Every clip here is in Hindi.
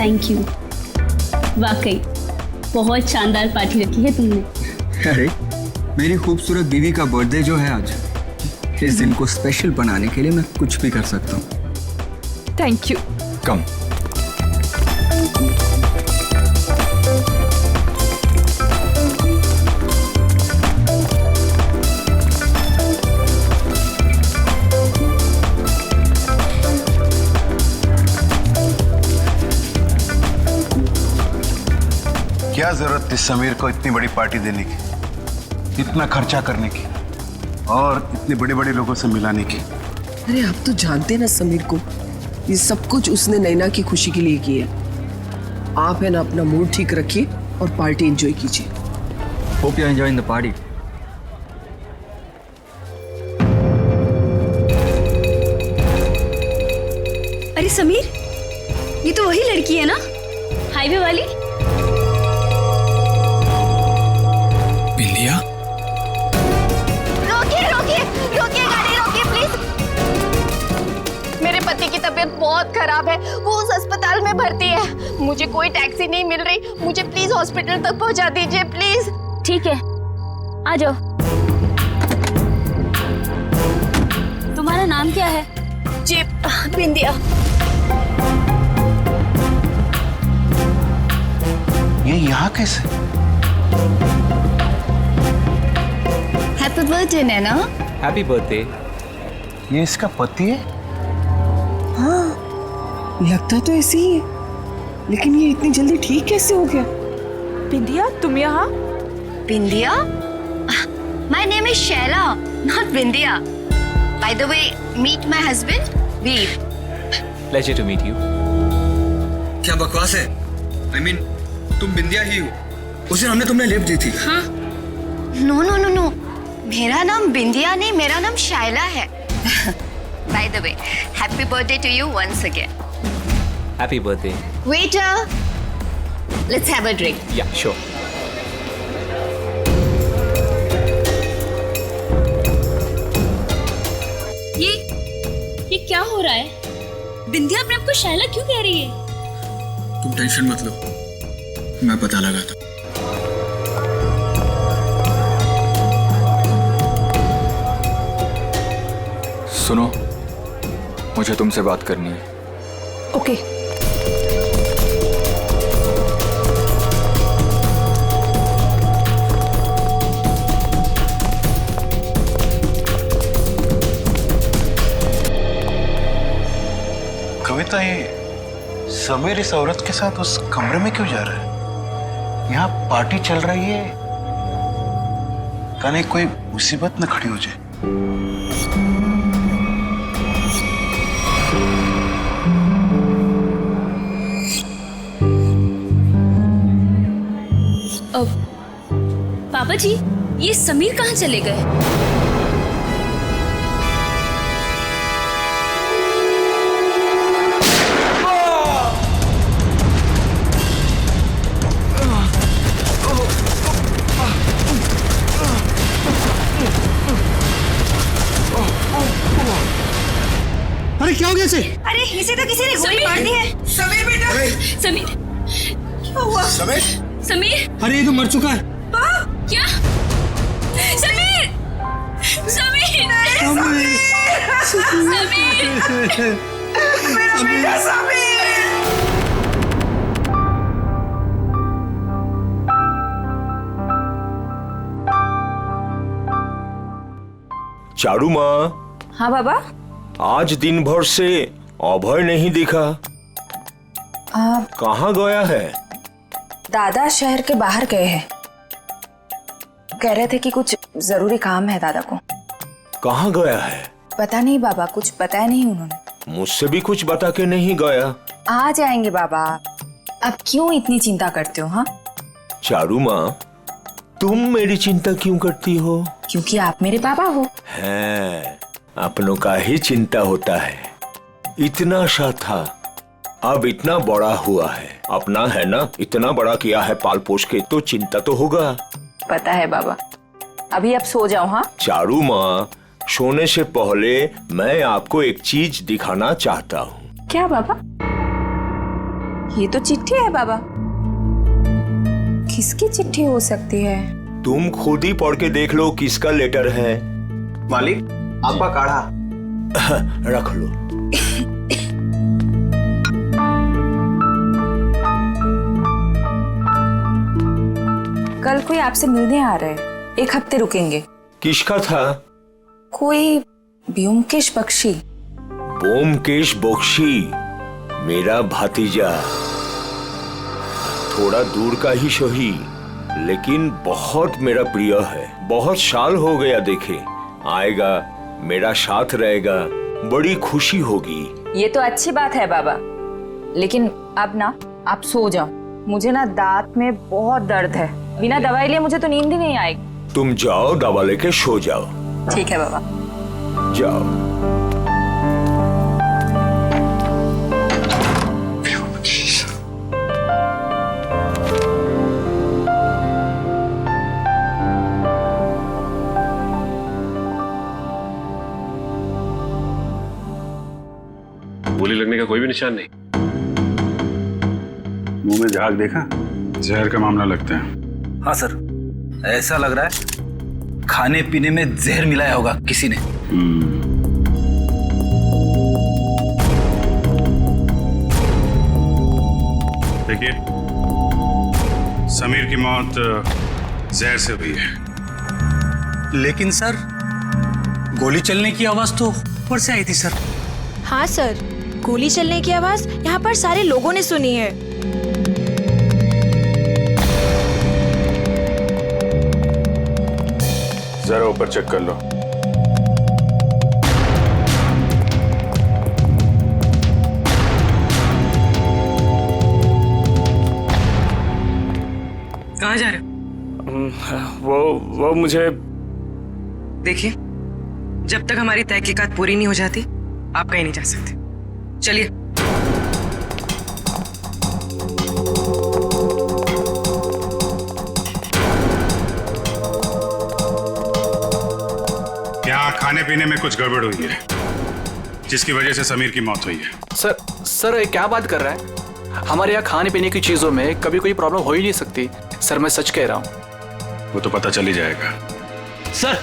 Thank you. वाकई बहुत शानदार पार्टी रखी है तुमने। अरे मेरी खूबसूरत बीवी का बर्थडे जो है आज, इस दिन को स्पेशल बनाने के लिए मैं कुछ भी कर सकता हूँ। Thank you. कम। क्या जरूरत थी समीर को इतनी बड़ी पार्टी देने की, इतना खर्चा करने की और इतने बड़े बड़े लोगों से मिलाने की। अरे आप तो जानते हैं ना समीर को, ये सब कुछ उसने नैना की खुशी के लिए किया। आप है ना अपना मूड ठीक रखिए और पार्टी एंजॉय कीजिए। Hope you are enjoying the party. अरे समीर, ये तो वही लड़की है ना, हाईवे वाली। बिंदिया, रोकिए रोकिए रोकिए, गाड़ी रोकिए प्लीज। मेरे पति की तबीयत बहुत खराब है, वो उस अस्पताल में भर्ती है। मुझे कोई टैक्सी नहीं मिल रही, मुझे प्लीज हॉस्पिटल तक पहुंचा दीजिए प्लीज। ठीक है, आ जाओ। तुम्हारा नाम क्या है? जी बिंदिया। ये यहाँ कैसे? Happy birthday Naina. Happy birthday. ये इसका पति है? हाँ लगता तो ऐसे ही है, लेकिन ये इतनी जल्दी ठीक कैसे हो गया? बिंदिया तुम यहाँ? Bindiya? My name is Shaila, not Bindiya. By the way, meet my husband Veer. Pleasure to meet you. क्या बकवास है? I mean, तुम बिंदिया ही हो, उसे हमने तुमने लिफ्ट दी थी। हाँ। नो नो नो नो, मेरा नाम बिंदिया नहीं, मेरा नाम शायला है। By the way, happy birthday to you once again. Happy birthday. Waiter, let's have a drink. Yeah sure. ये क्या हो रहा है? बिंदिया अपने आप को शैला क्यों कह रही है? तुम टेंशन मत लो, मैं पता लगाता। सुनो, मुझे तुमसे बात करनी है। ओके। कविता, ये समीर इस औरत के साथ उस कमरे में क्यों जा रहा है? यहाँ पार्टी चल रही है, कहीं कोई मुसीबत न खड़ी हो जाए। पापा जी, ये समीर कहाँ चले गए? अरे क्या हो गया इसे? अरे इसे तो किसी ने गोली मार दी है। समीर बेटा, समीर, क्या हुआ? समीर? समीर, अरे ये तो मर चुका है। क्या? समीर, समीर, समीर, मेरा बेटा समीर। चारू माँ, हाँ बाबा। आज दिन भर से अभय नहीं दिखा, कहाँ गया है? दादा शहर के बाहर गए हैं, कह रहे थे कि कुछ जरूरी काम है दादा को। कहाँ गया है? पता नहीं बाबा, कुछ बताया नहीं उन्होंने। मुझसे भी कुछ बता के नहीं गया। आ जाएंगे बाबा, अब क्यों इतनी चिंता करते हो? हाँ चारू माँ, तुम मेरी चिंता क्यों करती हो? क्योंकि आप मेरे पापा हो। है, अपनों का ही चिंता होता है। इतना सा था, अब इतना बड़ा हुआ है। अपना है ना, इतना बड़ा किया है पाल पोष के, तो चिंता तो होगा। पता है बाबा, अभी आप सो जाओ। हाँ चारू माँ, सोने से पहले मैं आपको एक चीज दिखाना चाहता हूँ। क्या बाबा? ये तो चिट्ठी है बाबा। किसकी चिट्ठी हो सकती है? तुम खुद ही पढ़ के देख लो किसका लेटर है। मालिक, आपका काढ़ा। रख लो। कल कोई आपसे मिलने आ रहा है, 1 हफ्ते रुकेंगे। किसका था? कोई ब्योमकेश बख्शी। ब्योमकेश बख्शी मेरा भतीजा, थोड़ा दूर का ही सही, लेकिन बहुत मेरा प्रिय है। बहुत साल हो गया देखे। आएगा, मेरा साथ रहेगा, बड़ी खुशी होगी। ये तो अच्छी बात है बाबा, लेकिन अब ना आप सो जाओ। मुझे ना दांत में बहुत दर्द है, बिना दवाई लिए मुझे तो नींद ही नहीं आएगी। तुम जाओ, दवा लेके सो जाओ। ठीक है बाबा। जाओ। गोली लगने का कोई भी निशान नहीं। मुंह में झाग देखा? जहर का मामला लगता है। हाँ सर, ऐसा लग रहा है खाने पीने में जहर मिलाया होगा किसी ने। देखिए, समीर की मौत जहर से हुई है। लेकिन सर, गोली चलने की आवाज तो ऊपर से आई थी सर। हाँ सर, गोली चलने की आवाज यहाँ पर सारे लोगों ने सुनी है। जरा ऊपर चेक कर लो। कहाँ जा रहे हो? वो मुझे देखिए, जब तक हमारी तहकीकात पूरी नहीं हो जाती आप कहीं नहीं जा सकते। चलिए। यहाँ खाने पीने में कुछ गड़बड़ हुई है, जिसकी वजह से समीर की मौत हुई है। सर ये क्या बात कर रहा है? हमारे यहाँ खाने पीने की चीजों में कभी कोई प्रॉब्लम हो ही नहीं सकती। सर मैं सच कह रहा हूँ। वो तो पता चल ही जाएगा। सर,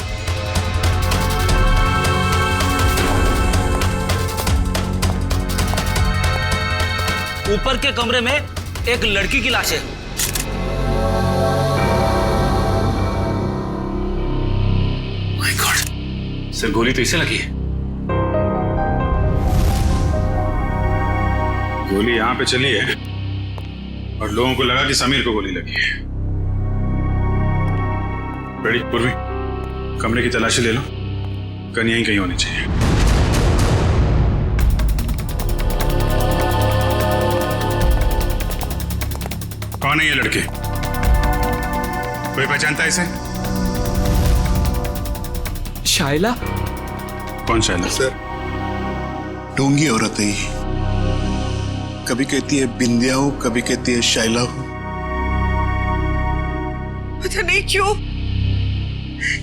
ऊपर के कमरे में एक लड़की की लाश है। माय गॉड, सर गोली तो इसे लगी है। गोली यहाँ पे चली है और लोगों को लगा कि समीर को गोली लगी है। बड़ी पूर्वी, कमरे की तलाशी ले लो, गन यहीं कहीं होनी चाहिए। कौन है ये लड़के? कोई पहचानता है इसे? शाइला? कौन शाइला? सर, ढोंगी औरत है ये। कभी कहती है बिंदिया हो, कभी कहती है शाइला हो। पता नहीं क्यों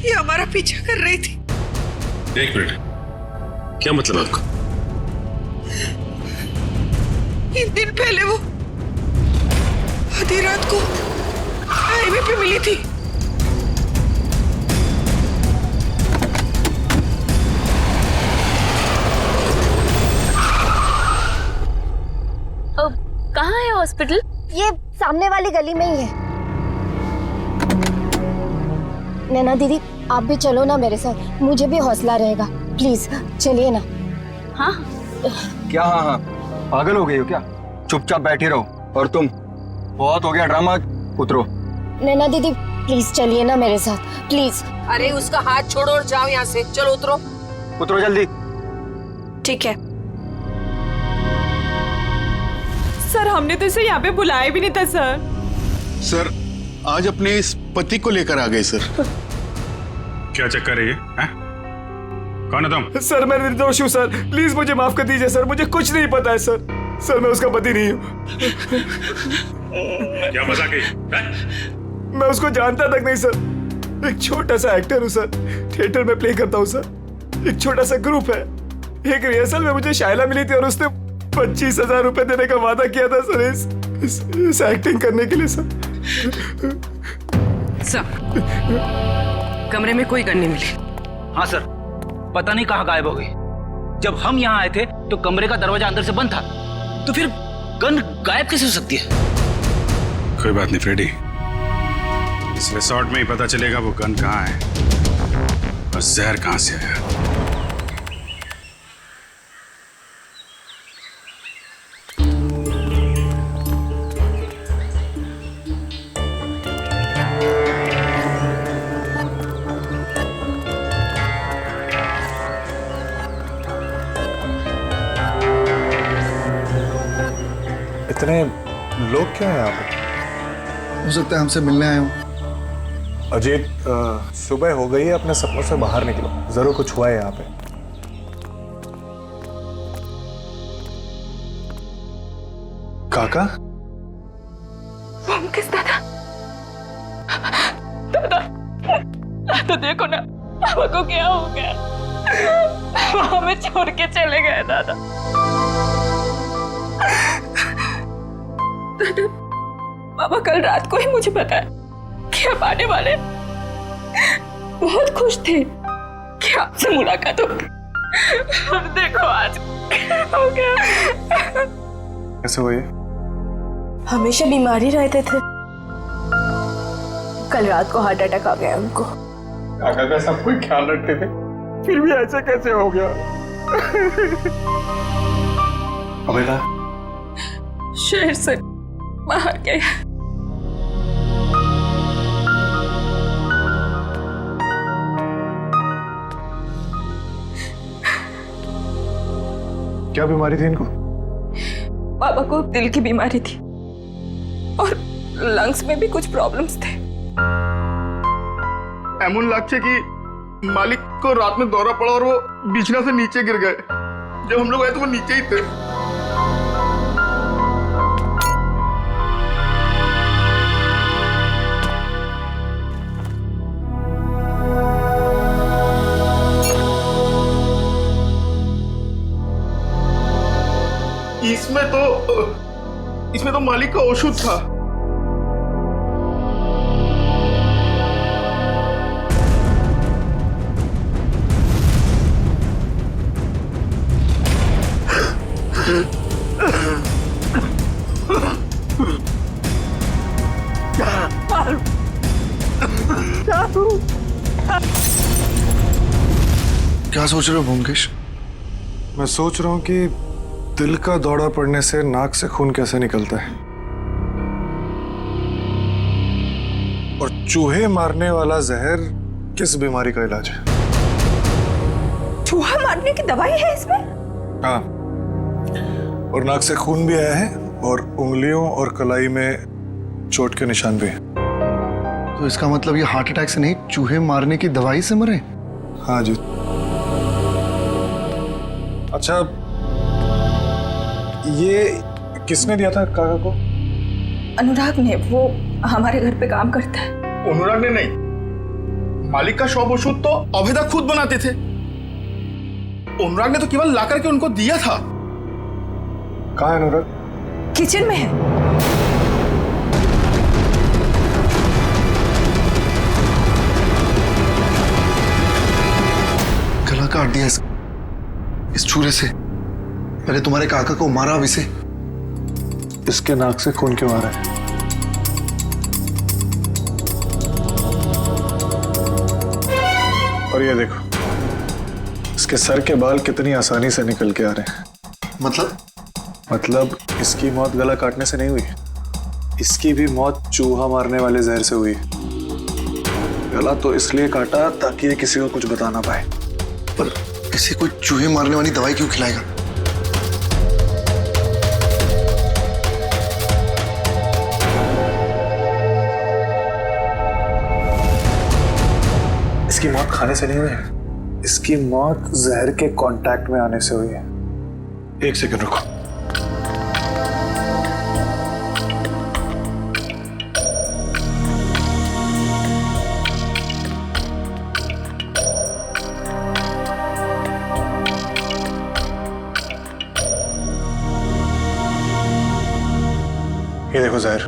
ये हमारा पीछा कर रही थी। एक मिनट, क्या मतलब आपका? 3 दिन पहले वो आधी रात को हाईवे पे मिली थी। कहाँ है हॉस्पिटल? ये सामने वाली गली में ही है। नैना दीदी, आप भी चलो ना मेरे साथ, मुझे भी हौसला रहेगा। प्लीज चलिए ना। हाँ क्या? हाँ हाँ, पागल हो गई हो क्या? चुपचाप बैठी रहो। और तुम, बहुत हो गया ड्रामा, उतरो। नैना दीदी प्लीज चलिए ना मेरे साथ, प्लीज। अरे उसका हाथ छोड़ो और जाओ यहाँ से। चलो उतरो। उतरो जल्दी। ठीक है सर, हमने तो इसे यहाँ पे बुलाया भी नहीं था सर। सर, आज अपने इस पति को लेकर आ गए सर। क्या चक्कर है ये? कौन है तुम? सर मैं निर्दोष हूँ सर, प्लीज मुझे माफ कर दीजिए सर, मुझे कुछ नहीं पता है सर। सर मैं उसका पति नहीं हूँ। क्या मजाक है? मैं उसको जानता तक नहीं सर। एक छोटा सा एक्टर हूँ सर, थिएटर में प्ले करता हूँ सर। एक छोटा सा ग्रुप है। एक रिहर्सल में मुझे शाइला मिली थी और उसने 25,000 रुपए देने का वादा किया था सर इस एक्टिंग करने के लिए सर। कमरे में कोई गन नहीं मिली। हाँ सर, पता नहीं कहाँ गायब हो गई। जब हम यहाँ आए थे तो कमरे का दरवाजा अंदर से बंद था, तो फिर गन गायब कैसे हो सकती है? कोई बात नहीं फ्रेडी, इस रिसोर्ट में ही पता चलेगा वो गन कहाँ है और जहर कहाँ से आया। इतने लोग क्यों हैं यहाँ पे? हो सकता है हमसे मिलने आए हो। अजीत, सुबह हो गई है, अपने सपनों से बाहर निकलो, जरूर कुछ हुआ है यहाँ पे। काका? किस दादा? दादा देखो ना, पापा को क्या हो गया? वो हमें छोड़ के चले गए दादा। दादा, पापा कल रात को ही मुझे बताया कि आप आने वाले। बहुत खुश थे कि आपसे मुलाकात होगी, और देखो आज क्या हो गया। कैसे हुई? हमेशा बीमारी रहते थे, कल रात को हार्ट अटैक आ गया उनको। काका का सब कोई ख्याल रखते थे, फिर भी ऐसे कैसे हो गया? अबेटा शहर से बाहर गए। क्या बीमारी थी इनको? पापा को दिल की बीमारी थी और लंग्स में भी कुछ प्रॉब्लम्स थे। एमन लगছে कि मालिक को रात में दौरा पड़ा और वो बिछना से नीचे गिर गए। जब हम लोग आए तो वो नीचे ही थे। इसमें तो मालिक का औषध था। क्या सोच रहे हो ब्योमकेश? मैं सोच रहा हूं कि दिल का दौरा पड़ने से नाक से खून कैसे निकलता है, और चूहे मारने वाला जहर किस बीमारी का इलाज है। चूहा मारने की दवाई है इसमें? हाँ, और नाक से खून भी आया है और उंगलियों और कलाई में चोट के निशान भी हैं। तो इसका मतलब ये हार्ट अटैक से नहीं, चूहे मारने की दवाई से मरे? हाँ जी। अच्छा, ये किसने दिया था काका को? अनुराग ने, वो हमारे घर पे काम करता है। अनुराग ने नहीं, मालिक का शॉप औषध तो अभेदा खुद बनाते थे। अनुराग ने तो केवल ला करके उनको दिया था। कहाँ है अनुराग? किचन में है। गला काट दिया इस छुरे से। पहले तुम्हारे काका को मारा, अब इसे। इसके नाक से खून क्यों आ रहा है? और ये देखो, इसके सर के बाल कितनी आसानी से निकल के आ रहे हैं। मतलब इसकी मौत गला काटने से नहीं हुई, इसकी भी मौत चूहा मारने वाले जहर से हुई। गला तो इसलिए काटा ताकि ये किसी को कुछ बता ना पाए। पर इसे कोई चूहे मारने वाली दवाई क्यों खिलाएगा? इसकी मौत खाने से नहीं हुई है, इसकी मौत जहर के कांटेक्ट में आने से हुई है। एक सेकंड रुको। ये देखो जहर,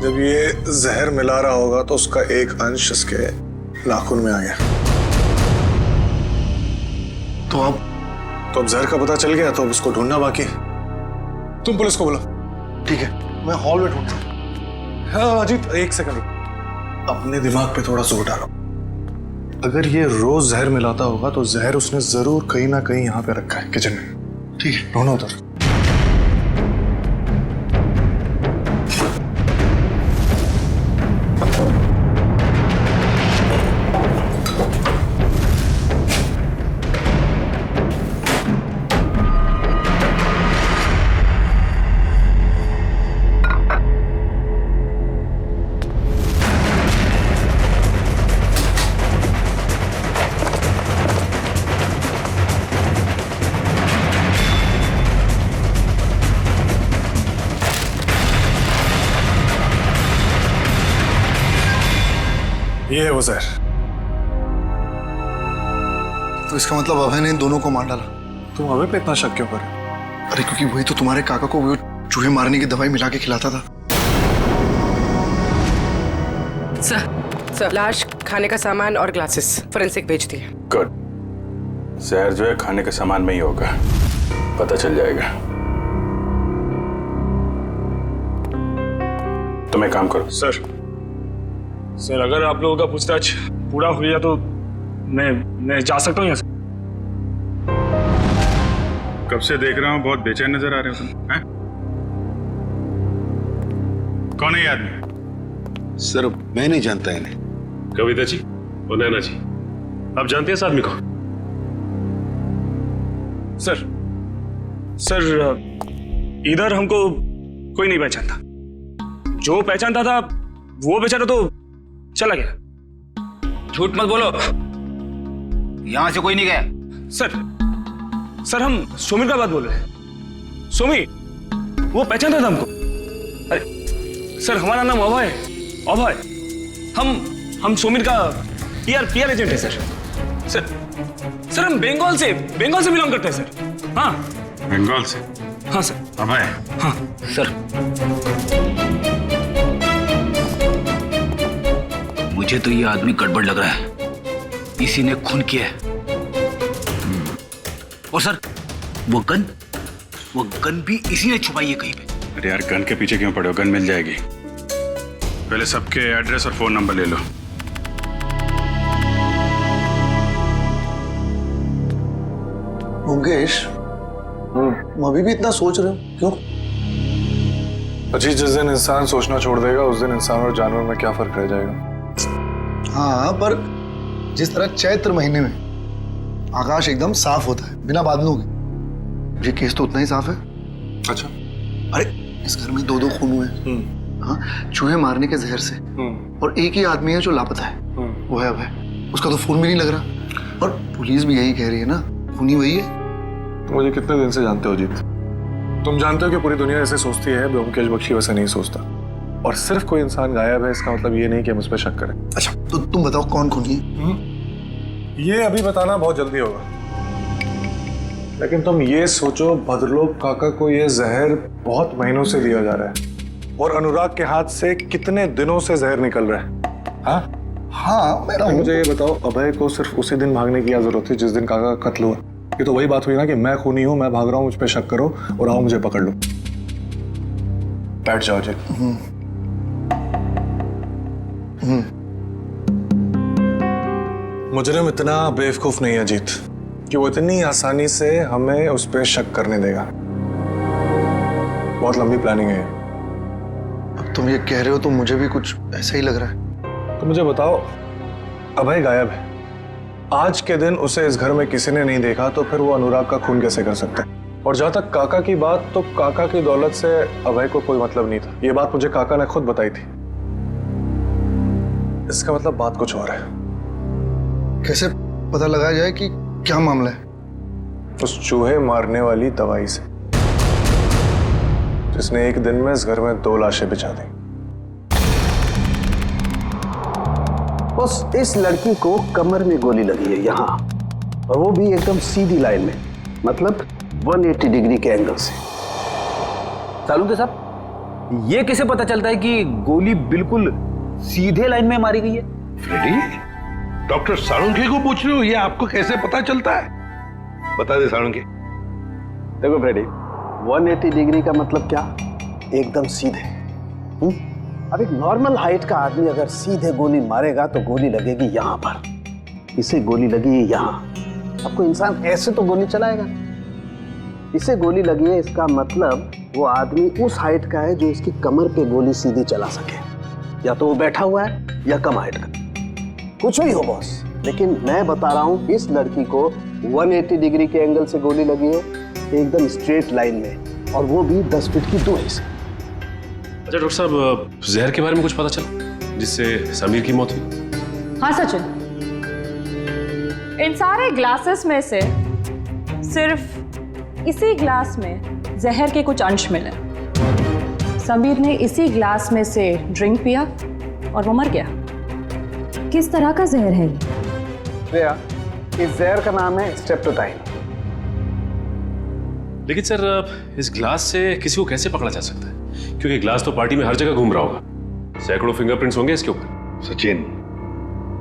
जब ये जहर मिला रहा होगा तो उसका एक अंश इसके नाखून में आ गया। तो अब जहर का पता चल गया तो अब उसको ढूंढना बाकी। तुम पुलिस को बोलो। ठीक है, मैं हॉल में ढूंढता हूँ। हाँ अजीत, एक सेकंड, अपने दिमाग पे थोड़ा जोर डालो। अगर ये रोज जहर मिलाता होगा तो जहर उसने जरूर कहीं ना कहीं यहाँ पे रखा है, किचन में। ठीक है, ढूंढो उधर। ये है वो जहर। तो इसका मतलब अभय ने इन दोनों को मार डाला। तुम अभय पे इतना शक क्यों कर रहे हो? अरे क्योंकि वही तो तुम्हारे काका को वो चूहे मारने की दवाई मिला के खिलाता था। सर, लाश, खाने का सामान और ग्लासेस फोरेंसिक भेज दिए। गुड। जहर जो है खाने के सामान में ही होगा, पता चल जाएगा। तुम एक काम करो। सर अगर आप लोगों का पूछताछ पूरा हो गया तो मैं जा सकता हूँ यहाँ से। कब से देख रहा हूँ बहुत बेचैन नजर आ रहे हो तुम, हैं? कौन है ये आदमी? सर मैं नहीं जानता इन्हें। कविता जी और नैना जी, आप जानते हैं इस आदमी को? सर इधर हमको कोई नहीं पहचानता। जो पहचानता था वो बेचारा तो चला गया। झूठ मत बोलो, यहां से कोई नहीं गया। सर हम सोमिर का बात बोल रहे हैं। सोमी वो पहचानता था हमको। अरे सर हमारा नाम अभय है। अभय हम सोमिर का पीआर एजेंट है सर हम बंगाल से बिलोंग करते हैं सर। हाँ बंगाल से? हाँ सर। अभय? हाँ सर मुझे तो ये आदमी गड़बड़ लग रहा है, इसी ने खून किया है। और सर वो गन भी इसी ने छुपाई है कहीं पे। अरे यार गन के पीछे क्यों पड़े हो, गन मिल जाएगी। पहले सबके एड्रेस और फोन नंबर ले लो। मुकेश, अभी भी इतना सोच रहे हो क्यों? अजीत, जिस दिन इंसान सोचना छोड़ देगा उस दिन इंसान और जानवर में क्या फर्क रह जाएगा? हाँ, पर जिस तरह चैत्र महीने में आकाश एकदम साफ होता है बिना बादलों के, ये केस तो उतना ही साफ है। अच्छा। अरे इस घर में 2 खून हुए हैं। हाँ, चूहे मारने के जहर से। और एक ही आदमी है जो लापता है, वो है अभय। उसका तो खून भी नहीं लग रहा और पुलिस भी यही कह रही है ना, खूनी वही है। तुम मुझे कितने दिन से जानते हो अजीत? तुम जानते हो कि पूरी दुनिया ऐसे सोचती है, ब्योमकेश बख्शी वैसे नहीं सोचता। और सिर्फ कोई इंसान गायब है इसका मतलब ये नहीं कि हम उस पर शक करें। अच्छा तो तुम बताओ कौन खूनी है? ये अभी बताना बहुत जल्दी होगा, लेकिन तुम ये सोचो भद्रलोक काका को ये जहर बहुत महीनों से दिया जा रहा है और अनुराग के हाथ से कितने दिनों से जहर निकल रहा है। हाँ मेरा मुझे ये बताओ, अभय को सिर्फ उसी दिन भागने की क्या जरूरत थी जिस दिन काका का कत्ल हुआ? ये तो वही बात हुई ना कि मैं खूनी हूं, मैं भाग रहा हूं, मुझ पर शक करो और आओ मुझे पकड़ लो। बैठ जाओ जी। मुजरिम इतना बेवकूफ नहीं है अजीत कि वो इतनी आसानी से हमें उस पर शक करने देगा। बहुत लंबी प्लानिंग है। अब तुम ये कह रहे हो तो मुझे भी कुछ ऐसा ही लग रहा है। तो मुझे बताओ, अभय गायब है, आज के दिन उसे इस घर में किसी ने नहीं देखा, तो फिर वो अनुराग का खून कैसे कर सकता है? और जहां तक काका की बात, तो काका की दौलत से अभय को कोई मतलब नहीं था। ये बात मुझे काका ने खुद बताई थी। इसका मतलब बात कुछ और है। कैसे पता लगाया जाए कि क्या मामला है? उस चूहे मारने वाली दवाई से, जिसने एक दिन में इस घर में 2 लाशें बिछा दी। बस इस लड़की को कमर में गोली लगी है यहाँ, और वो भी एकदम सीधी लाइन में, मतलब 180 डिग्री के एंगल से। सालुंके साहब ये कैसे पता चलता है कि गोली बिल्कुल सीधे लाइन में मारी गई है? फ्रेडी, डॉक्टर साळुंखे को पूछ रहे हो? ये आपको कैसे पता चलता है? बता दे साळुंखे। देखो फ्रेडी, 180 डिग्री का मतलब क्या? एकदम सीधे। अब एक नॉर्मल हाइट का आदमी अगर सीधे गोली मारेगा तो गोली लगेगी यहाँ पर, इसे गोली लगी यहाँ। अब कोई इंसान ऐसे तो गोली चलाएगा, इसे गोली लगी है, इसका मतलब वो आदमी उस हाइट का है जो इसकी कमर पे गोली सीधी चला सके। या तो वो बैठा हुआ है या कम हाइट का, कुछ भी हो बॉस। लेकिन मैं बता रहा हूँ, इस लड़की को 180 डिग्री के एंगल से गोली लगी है, एकदम स्ट्रेट लाइन में, और वो भी 10 फीट की दूरी से। अच्छा डॉक्टर साहब, जहर के बारे में कुछ पता चला जिससे समीर की मौत हुई? हाँ सचिन, इन सारे ग्लासेस में से सिर्फ इसी ग्लास में जहर के कुछ अंश मिले। समीर ने इसी ग्लास में से ड्रिंक पिया और वो मर गया। किस तरह का जहर है ये? श्रेया, इस जहर का नाम है स्ट्रेप्टोटाइन। लेकिन सर, इस ग्लास से किसी को कैसे पकड़ा जा सकता है? क्योंकि ग्लास तो पार्टी में हर जगह घूम रहा होगा, सैकड़ों फिंगरप्रिंट्स होंगे इसके ऊपर। सचिन,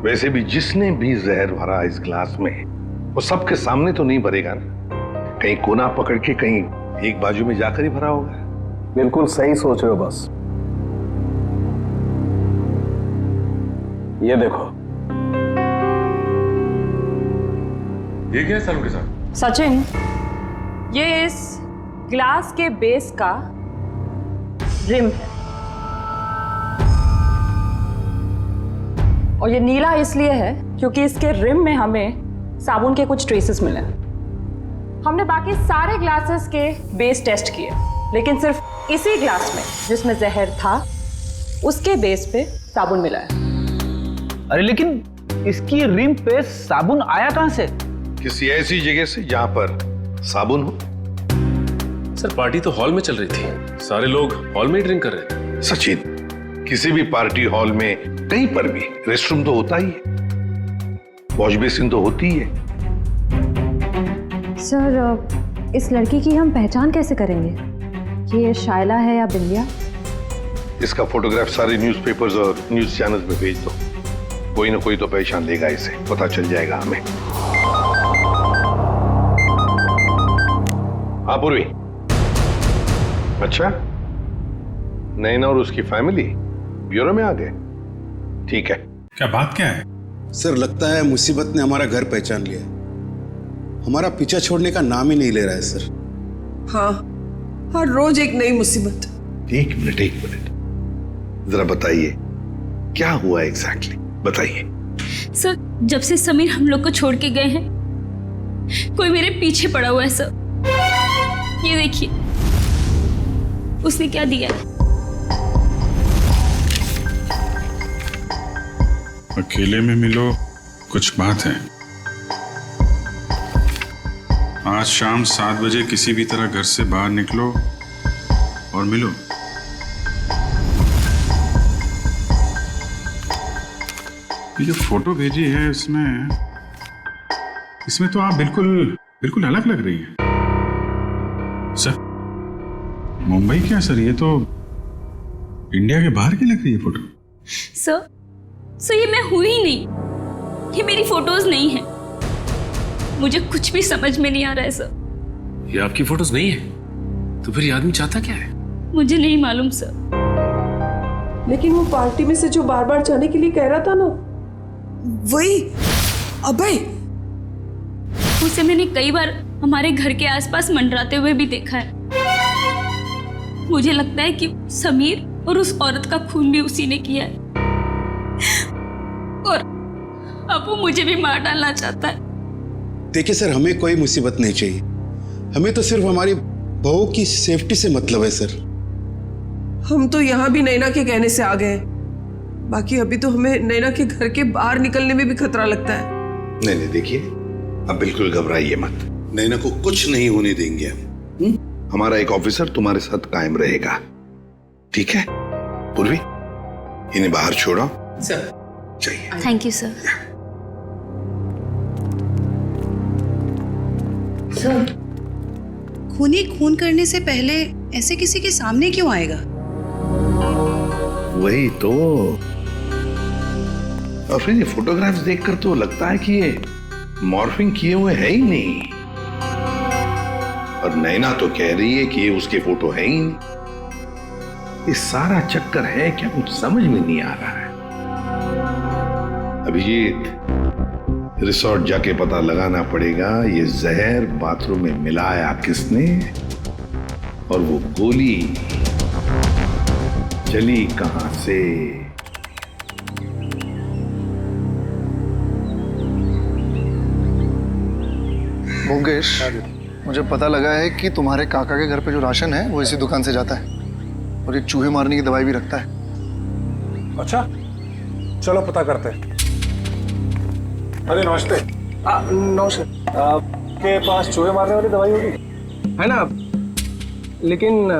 वैसे भी जिसने भी जहर भरा इस ग्लास में, वो सबके सामने तो नहीं भरेगा ना, कहीं कोना पकड़ के कहीं एक बाजू में जाकर ही भरा होगा। बिल्कुल सही सोच रहे हो बस। ये देखो, ये क्या है सालों के साथ? सचिन, ये इस ग्लास के बेस का रिम है, और ये नीला इसलिए है क्योंकि इसके रिम में हमें साबुन के कुछ ट्रेसेस मिले। हमने बाकी सारे ग्लासेस के बेस टेस्ट किए, लेकिन सिर्फ इसी ग्लास में जिसमें जहर था, उसके बेस पे साबुन मिला है। अरे लेकिन इसकी रिम पे साबुन आया कहां से? किसी ऐसी जगह से जहां पर साबुन हो। सर, पार्टी तो हॉल में चल रही थी, सारे लोग हॉल में ही ड्रिंक कर रहे थे। सचिन, किसी भी पार्टी हॉल में कहीं पर भी रेस्टरूम तो होता ही है, वॉश बेसिन तो होती ही है। सर, इस लड़की की हम पहचान कैसे करेंगे कि ये शायला है या बिंदिया? इसका फोटोग्राफ सारे न्यूज़पेपर्स और न्यूज चैनल्स में भेज दो, कोई ना कोई तो पहचान लेगा, इसे पता चल जाएगा हमें। हाँ पूर्वी, अच्छा, नैना और उसकी फैमिली ब्यूरो में आ गए? ठीक है। क्या बात क्या है? सर, लगता है मुसीबत ने हमारा घर पहचान लिया, हमारा पीछा छोड़ने का नाम ही नहीं ले रहा है सर। हाँ, हर रोज एक नई मुसीबत। एक मिनट, जरा बताइए क्या हुआ एग्जैक्टली, बताइए। सर, जब से समीर हम लोग को छोड़ के गए हैं, कोई मेरे पीछे पड़ा हुआ है सर। ये देखिए, उसने क्या दिया है। अकेले में मिलो, कुछ बात है। आज शाम 7 बजे किसी भी तरह घर से बाहर निकलो और मिलो। ये फोटो भेजी है, इसमें तो आप बिल्कुल अलग लग रही हैं। सर, मुंबई क्या सर, ये तो इंडिया के बाहर की लग रही है फोटो। सर, ये मैं हुई ही नहीं, ये मेरी फोटोज नहीं है। मुझे कुछ भी समझ में नहीं आ रहा है सर। ये आपकी फोटोज नहीं है? तो फिर ये आदमी चाहता क्या है? मुझे नहीं मालूम सर। लेकिन वो पार्टी में से जो बार बार जाने के लिए कह रहा था ना, वही अभय। उसे मैंने कई बार हमारे घर के आसपास मंडराते हुए भी देखा है। मुझे लगता है कि समीर और उस औरत का खून भी उसी ने किया है, और अब वो मुझे भी मार डालना चाहता है। देखिए सर, हमें कोई मुसीबत नहीं चाहिए, हमें तो सिर्फ हमारी बहू की सेफ्टी से मतलब है सर। हम तो यहाँ भी नैना के कहने से आ गए, बाकी अभी तो हमें नैना के घर के बाहर निकलने में भी खतरा लगता है। नहीं, देखिए, अब बिल्कुल घबराइए मत, नैना को कुछ नहीं होने देंगे हम। हमारा एक ऑफिसर तुम्हारे साथ कायम रहेगा, ठीक है? पूर्वी, इन्हें बाहर छोड़ो सर। चाहिए। Thank you sir. खूनी खून करने से पहले ऐसे किसी के सामने क्यों आएगा? वही तो। और फिर ये फोटोग्राफ्स देखकर तो लगता है कि ये मॉर्फिंग किए हुए है ही नहीं। और नैना तो कह रही है कि ये उसके फोटो है ही नहीं। ये सारा चक्कर है क्या, कुछ समझ में नहीं आ रहा है। अभिजीत, रिसोर्ट जाके पता लगाना पड़ेगा ये जहर बाथरूम में मिलाया किसने, और वो गोली चली कहां से। मुकेश, मुझे पता लगा है कि तुम्हारे काका के घर पे जो राशन है वो इसी दुकान से जाता है, और ये चूहे मारने की दवाई भी रखता है। अच्छा, चलो पता करते हैं। अरे नमस्ते। नमस्ते। आपके पास चूहे मारने वाली दवाई होगी? है ना, लेकिन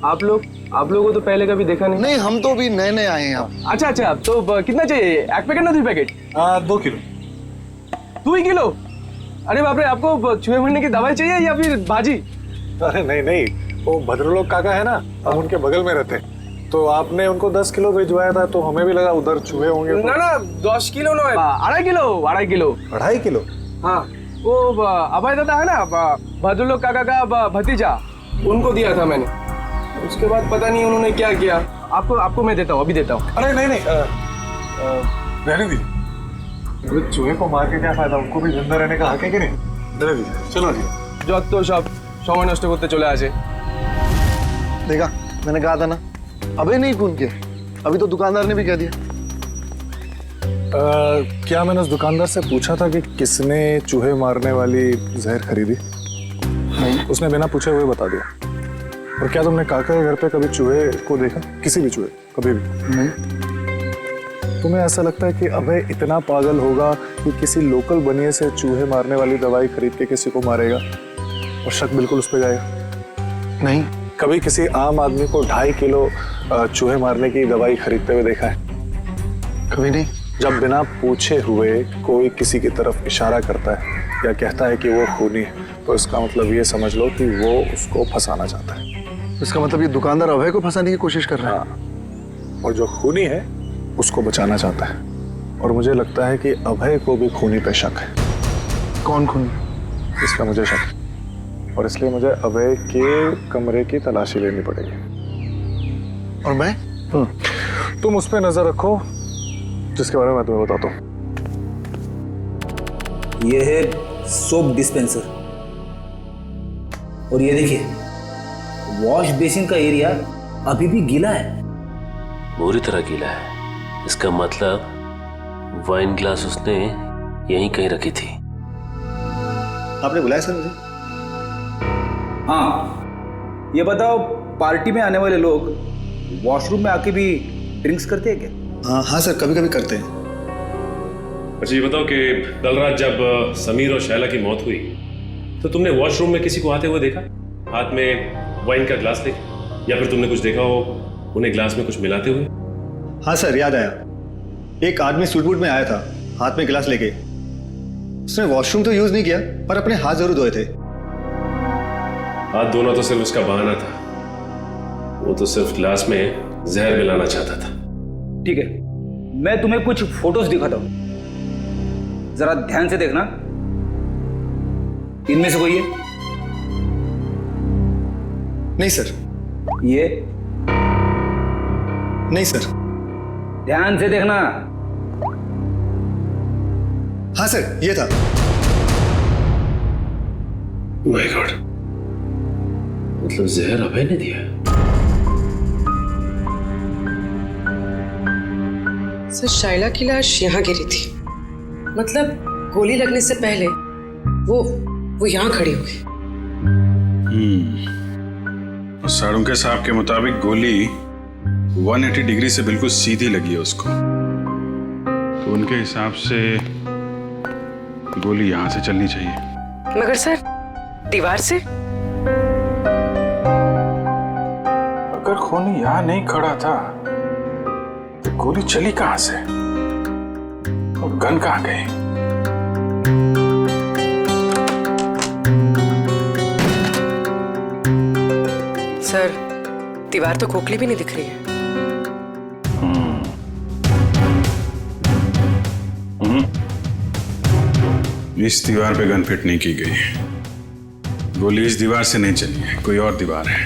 आप लोगों को तो पहले कभी देखा नहीं। नहीं, हम तो भी नए नए आए हैं यहाँ। अच्छा, तो कितना चाहिए? एक पैकेट ना 2 पैकेट? 2 किलो। 2 किलो? अरे बाप रे, आपको चूहे मारने की दवाई चाहिए या फिर भाजी? अरे नहीं, वो भद्रलोक काका है ना, हम उनके बगल में रहते हैं। तो आपने उनको 10 किलो भिजवाया था, तो हमें भी लगा उधर चूहे होंगे। ना 10 किलो ना, 2.5 किलो। 2.5 किलो? हाँ, वो अभय दादा है ना, भद्रलोक काका का भतीजा, उनको दिया था मैंने। उसके बाद पता नहीं उन्होंने क्या किया। आपको मैं देता हूँ, अभी देता हूँ। अरे नहीं, रहने दीजिए। चूहे को मार के क्या फायदा, उनको भी जिंदा रहने का हक है कि नहीं? रहने दीजिए, चलो जी। जो तो सब समय नष्ट करते चले आजे। देखा, मैंने कहा था ना, अबे नहीं फोन किया, अभी तो दुकानदार ने भी कह दिया। क्या मैंने उस दुकानदार से पूछा था कि किसने चूहे मारने वाली जहर खरीदी? नहीं, उसने बिना पूछे हुए बता दिया। और क्या तुमने काका के घर पे कभी चूहे को देखा? किसी भी चूहे, कभी भी नहीं? तुम्हें ऐसा लगता है कि अभय इतना पागल होगा कि किसी लोकल बनिए से चूहे मारने वाली दवाई खरीद के किसी को मारेगा और शक बिल्कुल उस पर जाएगा? नहीं। कभी किसी आम आदमी को 2.5 किलो चूहे मारने की दवाई खरीदते हुए देखा है? कभी नहीं। जब बिना पूछे हुए कोई किसी की तरफ इशारा करता है या कहता है कि वो खूनी है, तो इसका मतलब ये समझ लो कि वो उसको फंसाना चाहता है। इसका मतलब ये दुकानदार अभय को फंसाने की कोशिश कर रहा है। हाँ। और जो खूनी है उसको बचाना चाहता है। और मुझे लगता है कि अभय को भी खूनी पे शक है। कौन खूनी? इसका मुझे शक है, और इसलिए मुझे अभय के कमरे की तलाशी लेनी पड़ेगी। और मैं? तुम उस पर नजर रखो जिसके बारे में मैं तुम्हें बताता हूँ। ये है सोप डिस्पेंसर, और ये देखिए वॉश बेसिन का एरिया अभी भी गीला है, पूरी तरह गीला है। इसका मतलब वाइन ग्लास उसने यहीं कहीं रखी थी। आपने बुलाया सर मुझे? हाँ, ये बताओ, पार्टी में आने वाले लोग वॉशरूम में आके भी ड्रिंक्स करते हैं क्या? हाँ सर, कभी कभी करते हैं। अच्छा ये बताओ कि कल रात जब समीर और शैला की मौत हुई तो तुमने वॉशरूम में किसी को आते हुए देखा, हाथ में वाइन का ग्लास लेके, या फिर तुमने कुछ देखा हो उन्हें ग्लास में कुछ मिलाते हुए? हाँ सर, याद आया। एक आदमी सूट बूट में आया था, हाथ में गिलास लेके। उसने वॉशरूम तो यूज नहीं किया, पर अपने हाथ जरूर धोए थे। हाथ धोना तो सिर्फ उसका बहाना था, वो तो सिर्फ ग्लास में जहर मिलाना चाहता था। ठीक है, मैं तुम्हें कुछ फोटोज दिखाता हूं, जरा ध्यान से देखना। इनमें से कोई है? नहीं सर। ये? नहीं सर। ध्यान से देखना। हाँ सर, ये था। माय गॉड, मतलब जहर अभय ने दिया? सर, शाइला की लाश यहाँ गिरी थी, मतलब गोली लगने से पहले वो यहाँ खड़ी हुई। साड़ुंके साहब के मुताबिक गोली 180 डिग्री से बिल्कुल सीधी लगी है उसको, तो उनके हिसाब से गोली यहां से चलनी चाहिए। मगर सर, दीवार से? अगर खूनी यहाँ नहीं खड़ा था तो गोली चली कहां से, और गन कहां गई? सर, दीवार तो खोखली भी नहीं दिख रही है। इस दीवार पे गन फिट नहीं की गई। गोली इस दीवार से नहीं चली है, कोई और दीवार है।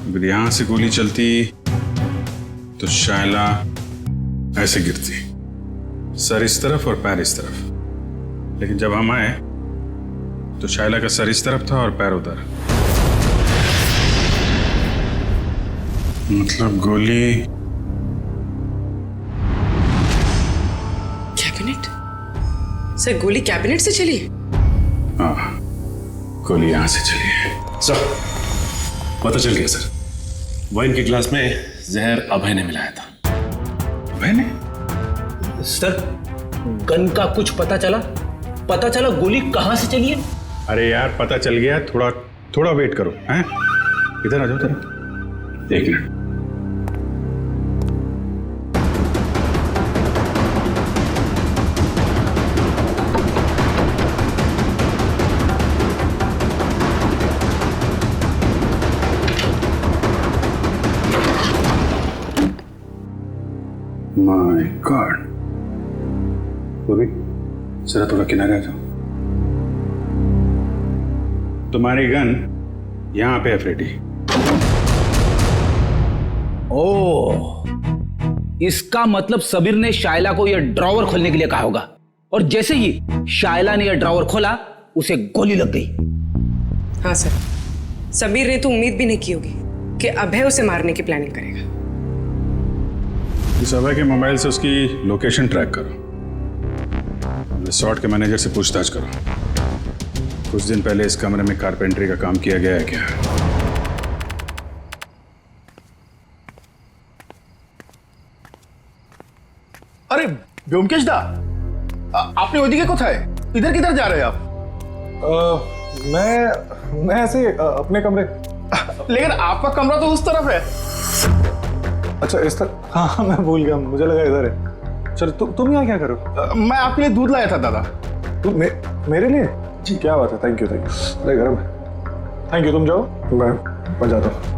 अगर यहां से गोली चलती तो शायला ऐसे गिरती, सर इस तरफ और पैर इस तरफ। लेकिन जब हम आए तो शायला का सर इस तरफ था और पैर उधर। मतलब गोली कैबिनेट? सर गोली कैबिनेट से चली? हाँ, गोली यहां से चली है। सर पता चल गया सर, वाइन के ग्लास में जहर अभय ने मिलाया था। अभय ने? सर गन का कुछ पता चला? पता चला गोली कहां से चली है? अरे यार पता चल गया, थोड़ा थोड़ा वेट करो। हैं इधर आ जाओ जरा, एक मिनट। My God. पूर्वी जरा थोड़ा किनारे आ जाओ। तुम्हारी गन यहां पे है फ्रेडी। ओह, इसका मतलब सबीर ने शायला को यह ड्रॉवर खोलने के लिए कहा होगा, और जैसे ही शायला ने यह ड्रॉवर खोला उसे गोली लग गई। हाँ सर, समीर ने तो उम्मीद भी नहीं की होगी कि अभय उसे मारने की प्लानिंग करेगा। इस अभय के मोबाइल से उसकी लोकेशन ट्रैक करो, रिसोर्ट के मैनेजर से पूछताछ करो। कुछ दिन पहले इस कमरे में कारपेंटरी का काम किया गया है क्या? अरे व्योमकेश दा, आपने ओदिके कोথায়? इधर किधर जा रहे हैं आप? मैं ऐसे अपने कमरे। लेकिन आपका कमरा तो उस तरफ है। अच्छा इस तरफ? हाँ मैं भूल गया, मुझे लगा इधर है। चलो तुम यहाँ क्या करो? मैं आपके लिए दूध लाया था दादा। तुम मेरे लिए? जी क्या बात है, थैंक यू थैंक यू। अरे गर्म है, थैंक यू। तुम जाओ, मैं जाता हूँ।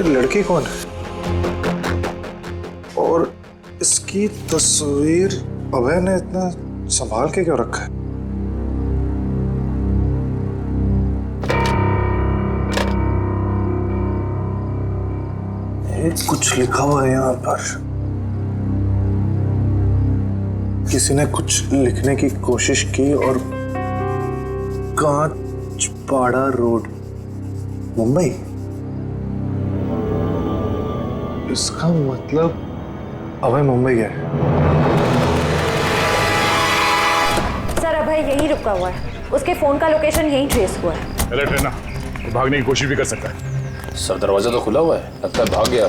लड़की कौन है और इसकी तस्वीर अभय ने इतना संभाल के क्यों रखा है? कुछ लिखा हुआ है यहाँ पर। किसी ने कुछ लिखने की कोशिश की और कांचपाड़ा रोड, मुंबई। इसका मतलब अभय मुंबई गया है। सर अभय यहीं रुका हुआ है, उसके फोन का लोकेशन यहीं ट्रेस हुआ है। अलर्ट रहना, तो भागने की कोशिश भी कर सकता है। सर दरवाजा तो खुला हुआ है, लगता है भाग गया।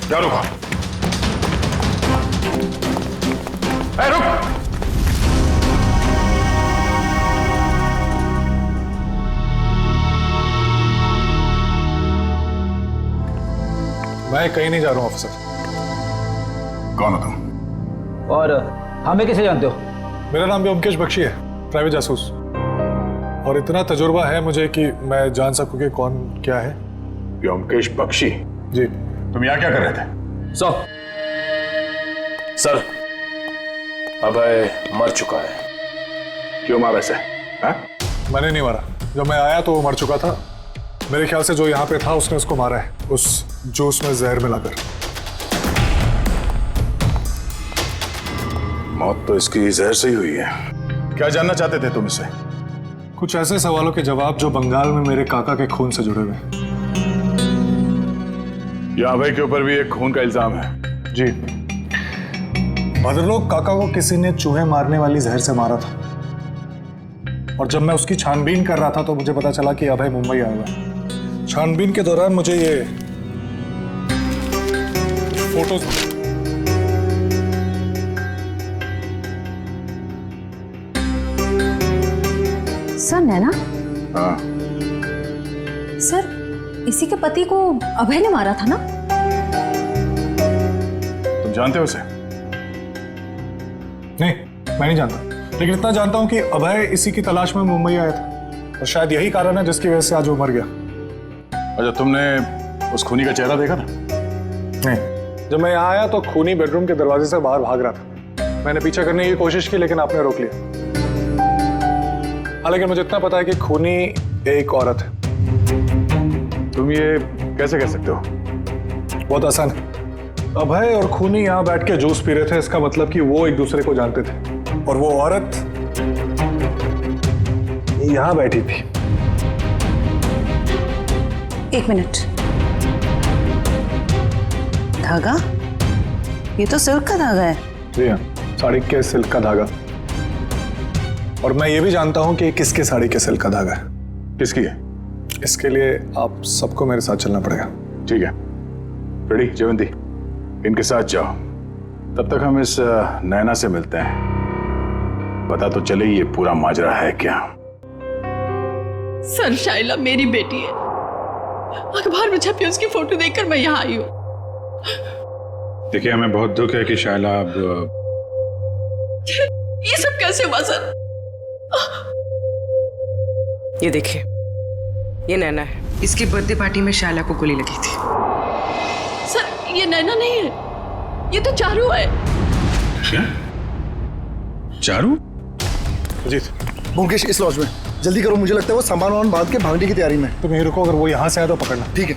क्या रुका? रुक! मैं कहीं नहीं जा रहा हूँ ऑफिसर। कौन हो तुम? और हमें कैसे जानते हो? मेरा नाम व्योमकेश बख्शी है, प्राइवेट जासूस। और इतना तजुर्बा है मुझे कि मैं जान सकूं कि कौन क्या है। व्योमकेश बख्शी? जी। तुम यहाँ क्या कर रहे थे? सर अभय मर चुका है। क्यों मारा ऐसे? मैंने नहीं मारा, जब मैं आया तो वो मर चुका था। मेरे ख्याल से जो यहाँ पे था उसने उसको मारा है, उस जूस में जहर मिलाकर। मौत तो इसकी जहर से ही हुई है। क्या जानना चाहते थे तुम इससे? कुछ ऐसे सवालों के जवाब जो बंगाल में मेरे काका के खून से जुड़े हुए। या अभय के ऊपर भी एक खून का इल्जाम है। जी, भद्रलोक काका को किसी ने चूहे मारने वाली जहर से मारा था, और जब मैं उसकी छानबीन कर रहा था तो मुझे पता चला कि अभय मुंबई आया हुआ है। छानबीन के दौरान मुझे ये फोटोज सर, नैना? हाँ। सर, इसी के पति को अभय ने मारा था ना? तुम जानते हो उसे? नहीं, मैं नहीं जानता, लेकिन इतना जानता हूं कि अभय इसी की तलाश में मुंबई आया था, और शायद यही कारण है जिसकी वजह से आज वो मर गया। अच्छा, तुमने उस खूनी का चेहरा देखा था? नहीं, जब मैं यहाँ आया तो खूनी बेडरूम के दरवाजे से बाहर भाग रहा था। मैंने पीछा करने की कोशिश की, लेकिन आपने रोक लिया। हाँ, लेकिन मुझे इतना पता है कि खूनी एक औरत है। तुम ये कैसे कह सकते हो? बहुत आसान है। अभय और खूनी यहाँ बैठ के जूस पी रहे थे, इसका मतलब कि वो एक दूसरे को जानते थे, और वो औरत यहाँ बैठी थी। एक मिनट, धागा? ये तो सिल्क का धागा है। जी हाँ, साड़ी के सिल्क का धागा। और मैं ये भी जानता हूँ कि किसके साड़ी के सिल्क का धागा है। किसकी है? इसके लिए आप सबको मेरे साथ चलना पड़ेगा। ठीक है, रेडी जयवंती, इनके साथ जाओ। तब तक हम इस नैना से मिलते हैं, पता तो चले ये पूरा माजरा है क्या। सर, शाइला मेरी बेटी है। अखबार में छपी उसकी फोटो देखकर मैं यहाँ आई हूँ। देखिए, हमें बहुत दुख है कि शाइला अब ये सब कैसे हुआ सर? ये देखिए, ये नैना है। इसकी बर्थडे पार्टी में शाइला को गोली लगी थी। सर, ये नैना नहीं है, ये तो चारू है। क्या? चारू? अजीत, मुकेश इस लॉज में, जल्दी करो, मुझे लगता है वो सामान वामान बांध के भागने की तैयारी में। तुम यहीं रुको, अगर वो यहाँ से आए तो पकड़ना। ठीक है।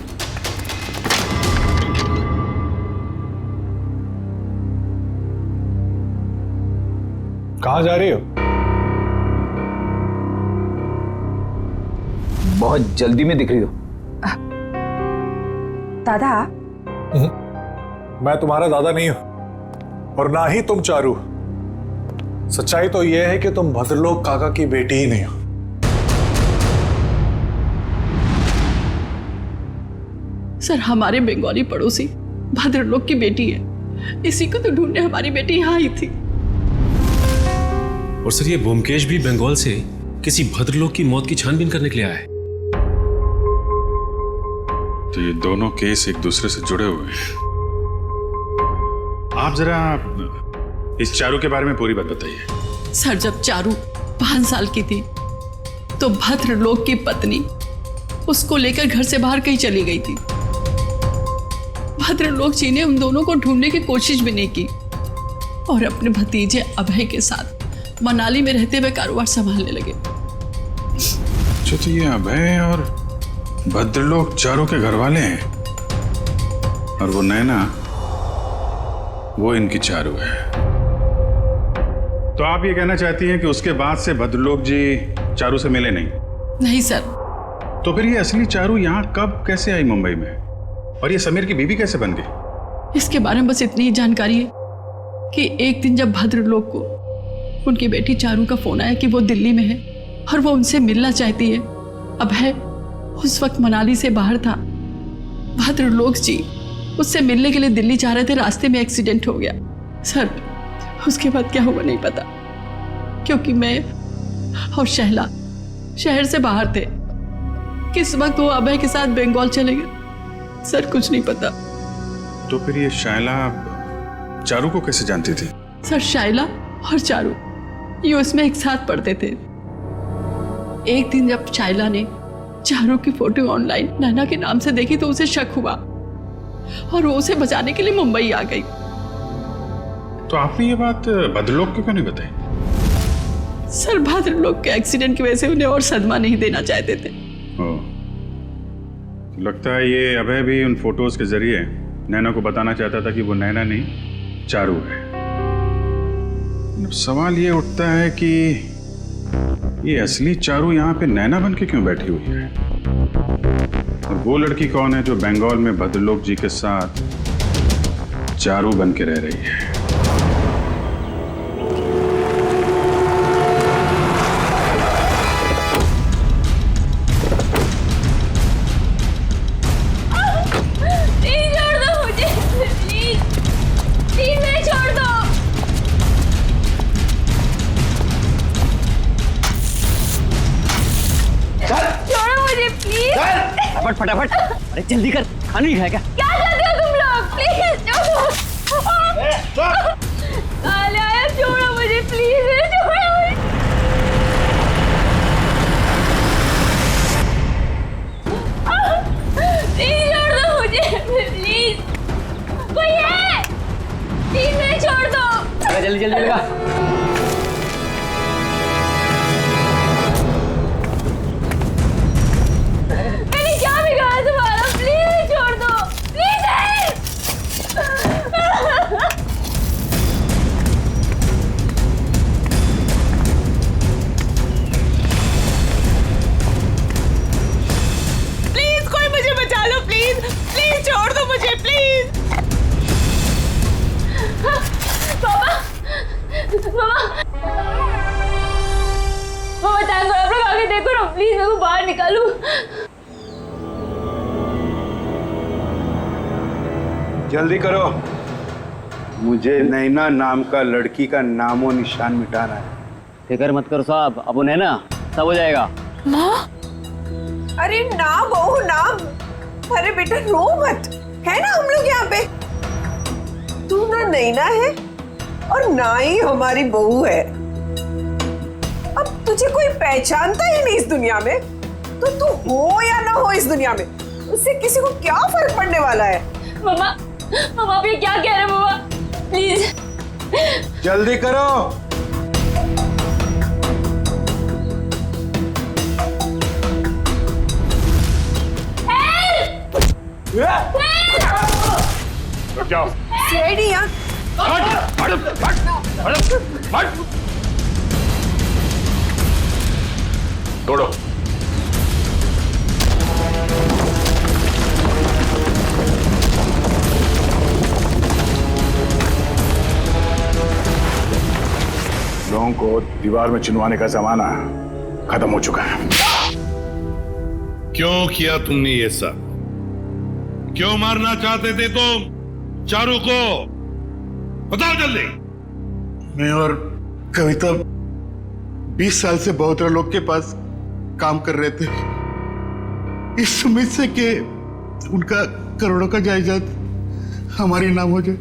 कहाँ जा रही हो? बहुत जल्दी में दिख रही हो। दादा? मैं तुम्हारा दादा नहीं हूं, और ना ही तुम चारू। सच्चाई तो यह है कि तुम भद्रलोक काका की बेटी ही नहीं हो। सर, हमारे बंगाली पड़ोसी भद्रलोक की बेटी है, इसी को तो ढूंढने हमारी बेटी यहाँ आई थी। और सर, ये ब्योमकेश भी बंगाल से किसी भद्रलोक की मौत की छानबीन करने के लिए आया है। तो ये दोनों केस एक दूसरे से जुड़े हुए हैं। आप जरा इस चारू के बारे में पूरी बात बताइए। सर, जब चारू 5 साल की थी तो भद्रलोक की पत्नी उसको लेकर घर से बाहर कहीं चली गई थी। भद्रलोक जी ने उन दोनों को ढूंढने की कोशिश भी नहीं की, और अपने भतीजे अभय के साथ मनाली में रहते हुए कारोबार संभालने लगे। अच्छा, तो ये अभय और भद्रलोक चारों के घर वाले हैं, और वो नैना, वो इनकी चारू है। तो आप ये कहना चाहती हैं कि उसके बाद से भद्रलोक जी चारू से मिले नहीं? नहीं सर। तो फिर ये असली चारू यहाँ कब कैसे आई मुंबई में, और ये समीर की बीवी कैसे बन गई? इसके बारे में बस इतनी ही जानकारी है कि एक दिन जब भद्रलोक को उनकी बेटी चारू का फोन आया कि वो दिल्ली में है और वो उनसे मिलना चाहती है। अभय उस वक्त मनाली से बाहर था। भद्रलोक जी उससे मिलने के लिए दिल्ली जा रहे थे, रास्ते में एक्सीडेंट हो गया। सर, उसके बाद क्या हुआ नहीं पता, क्योंकि मैं और शैला शहर से बाहर थे। किस वक्त वो अभय के साथ बंगाल चले गए, सर कुछ नहीं पता। तो फिर ये शाइला चारू को कैसे जानती थी? सर, शाइला और चारू यूएस में एक साथ पढ़ते थे। एक दिन जब शाइला ने चारू की फोटो ऑनलाइन नैना के नाम से देखी तो उसे शक हुआ और वो उसे बचाने के लिए मुंबई आ गई। तो आपने ये बात भद्रलोक को क्यों नहीं बताई? सर, भद्रलोक के एक्सीडेंट की वजह से उन्हें और सदमा नहीं देना चाहते थे। लगता है ये अभय भी उन फोटोज के जरिए नैना को बताना चाहता था कि वो नैना नहीं चारू है। सवाल ये उठता है कि ये असली चारू यहाँ पे नैना बन के क्यों बैठी हुई है? और वो लड़की कौन है जो बंगाल में भद्रलोक जी के साथ चारू बन के रह रही है? फटाफट, अरे जल्दी कर, खाना नहीं खाएगा? क्या करते हो तुम लोग? प्लीज छोड़ो मुझे, प्लीज छोड़ो मुझे। प्लीज छोड़ दो मुझे, प्लीज। कोई है? प्लीज मुझे छोड़ दो। अरे जल्दी जल्दी लगा। प्लीज मेरे को बाहर निकालो। जल्दी करो, मुझे नैना नाम का लड़की का नामो निशान मिटाना है। फिक्र मत करो साहब, अब नैना सब हो जाएगा। माँ, अरे ना बहू ना, अरे बेटा रो मत, है ना हम लोग यहाँ पे। तू ना नैना है और ना ही हमारी बहू है। अब तुझे कोई पहचानता ही नहीं इस दुनिया में, तो तू हो या ना हो इस दुनिया में, उससे किसी को क्या फर्क पड़ने वाला है। मम्मा, मम्मा आप ये क्या कह रहे हैं मम्मा? प्लीज जल्दी करो। क्या? सीआईडी यहाँ। तोड़ो। लोगों को दीवार में चिनवाने का जमाना खत्म हो चुका है। क्यों किया तुमने ये सब? क्यों मारना चाहते थे तुम चारू को? बताओ जल्दी। मैं और कविता 20 साल से बहुत लोग के पास काम कर रहे थे, इस उम्मीद से कि उनका करोड़ों का जायदाद हमारे नाम हो जाए।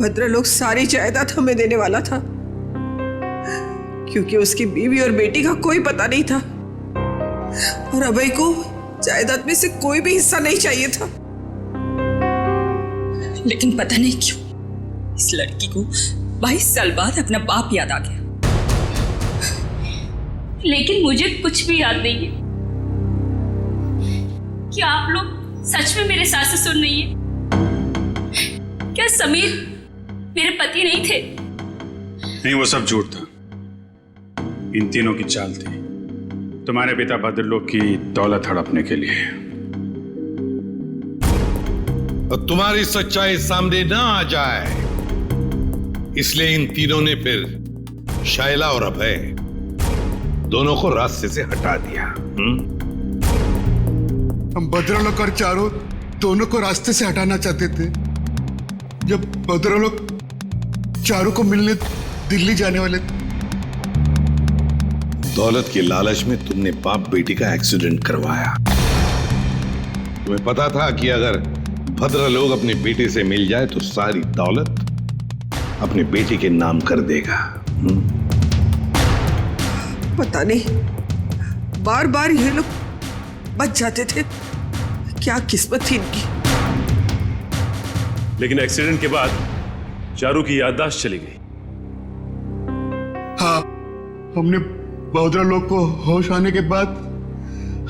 भद्रलोक सारी जायदाद हमें देने वाला था, क्योंकि उसकी बीवी और बेटी का कोई पता नहीं था, और अभय को जायदाद में से कोई भी हिस्सा नहीं चाहिए था। लेकिन पता नहीं क्यों इस लड़की को 22 साल बाद अपना बाप याद आ गया। लेकिन मुझे कुछ भी याद नहीं है। क्या आप लोग सच में मेरे सास ससुर नहीं है? क्या समीर मेरे पति नहीं थे? नहीं, वो सब झूठ था। इन तीनों की चाल थी तुम्हारे पिता भद्रलोक की दौलत हड़पने के लिए। और तुम्हारी सच्चाई सामने ना आ जाए इसलिए इन तीनों ने फिर शायला और अभय दोनों को रास्ते से हटा दिया। हम भद्रलोक और चारू दोनों को रास्ते से हटाना चाहते थे। जब भद्रलोक चारू को मिलने दिल्ली जाने वाले थे, दौलत के लालच में तुमने बाप बेटी का एक्सीडेंट करवाया। तुम्हें पता था कि अगर भद्रलोक अपनी बेटी से मिल जाए तो सारी दौलत अपनी बेटी के नाम कर देगा। पता नहीं बार बार ये लोग बच जाते थे, क्या किस्मत थी इनकी। लेकिन एक्सीडेंट के बाद चारू की याददाश्त चली गई। हाँ, हमने भद्रलोक को होश आने के बाद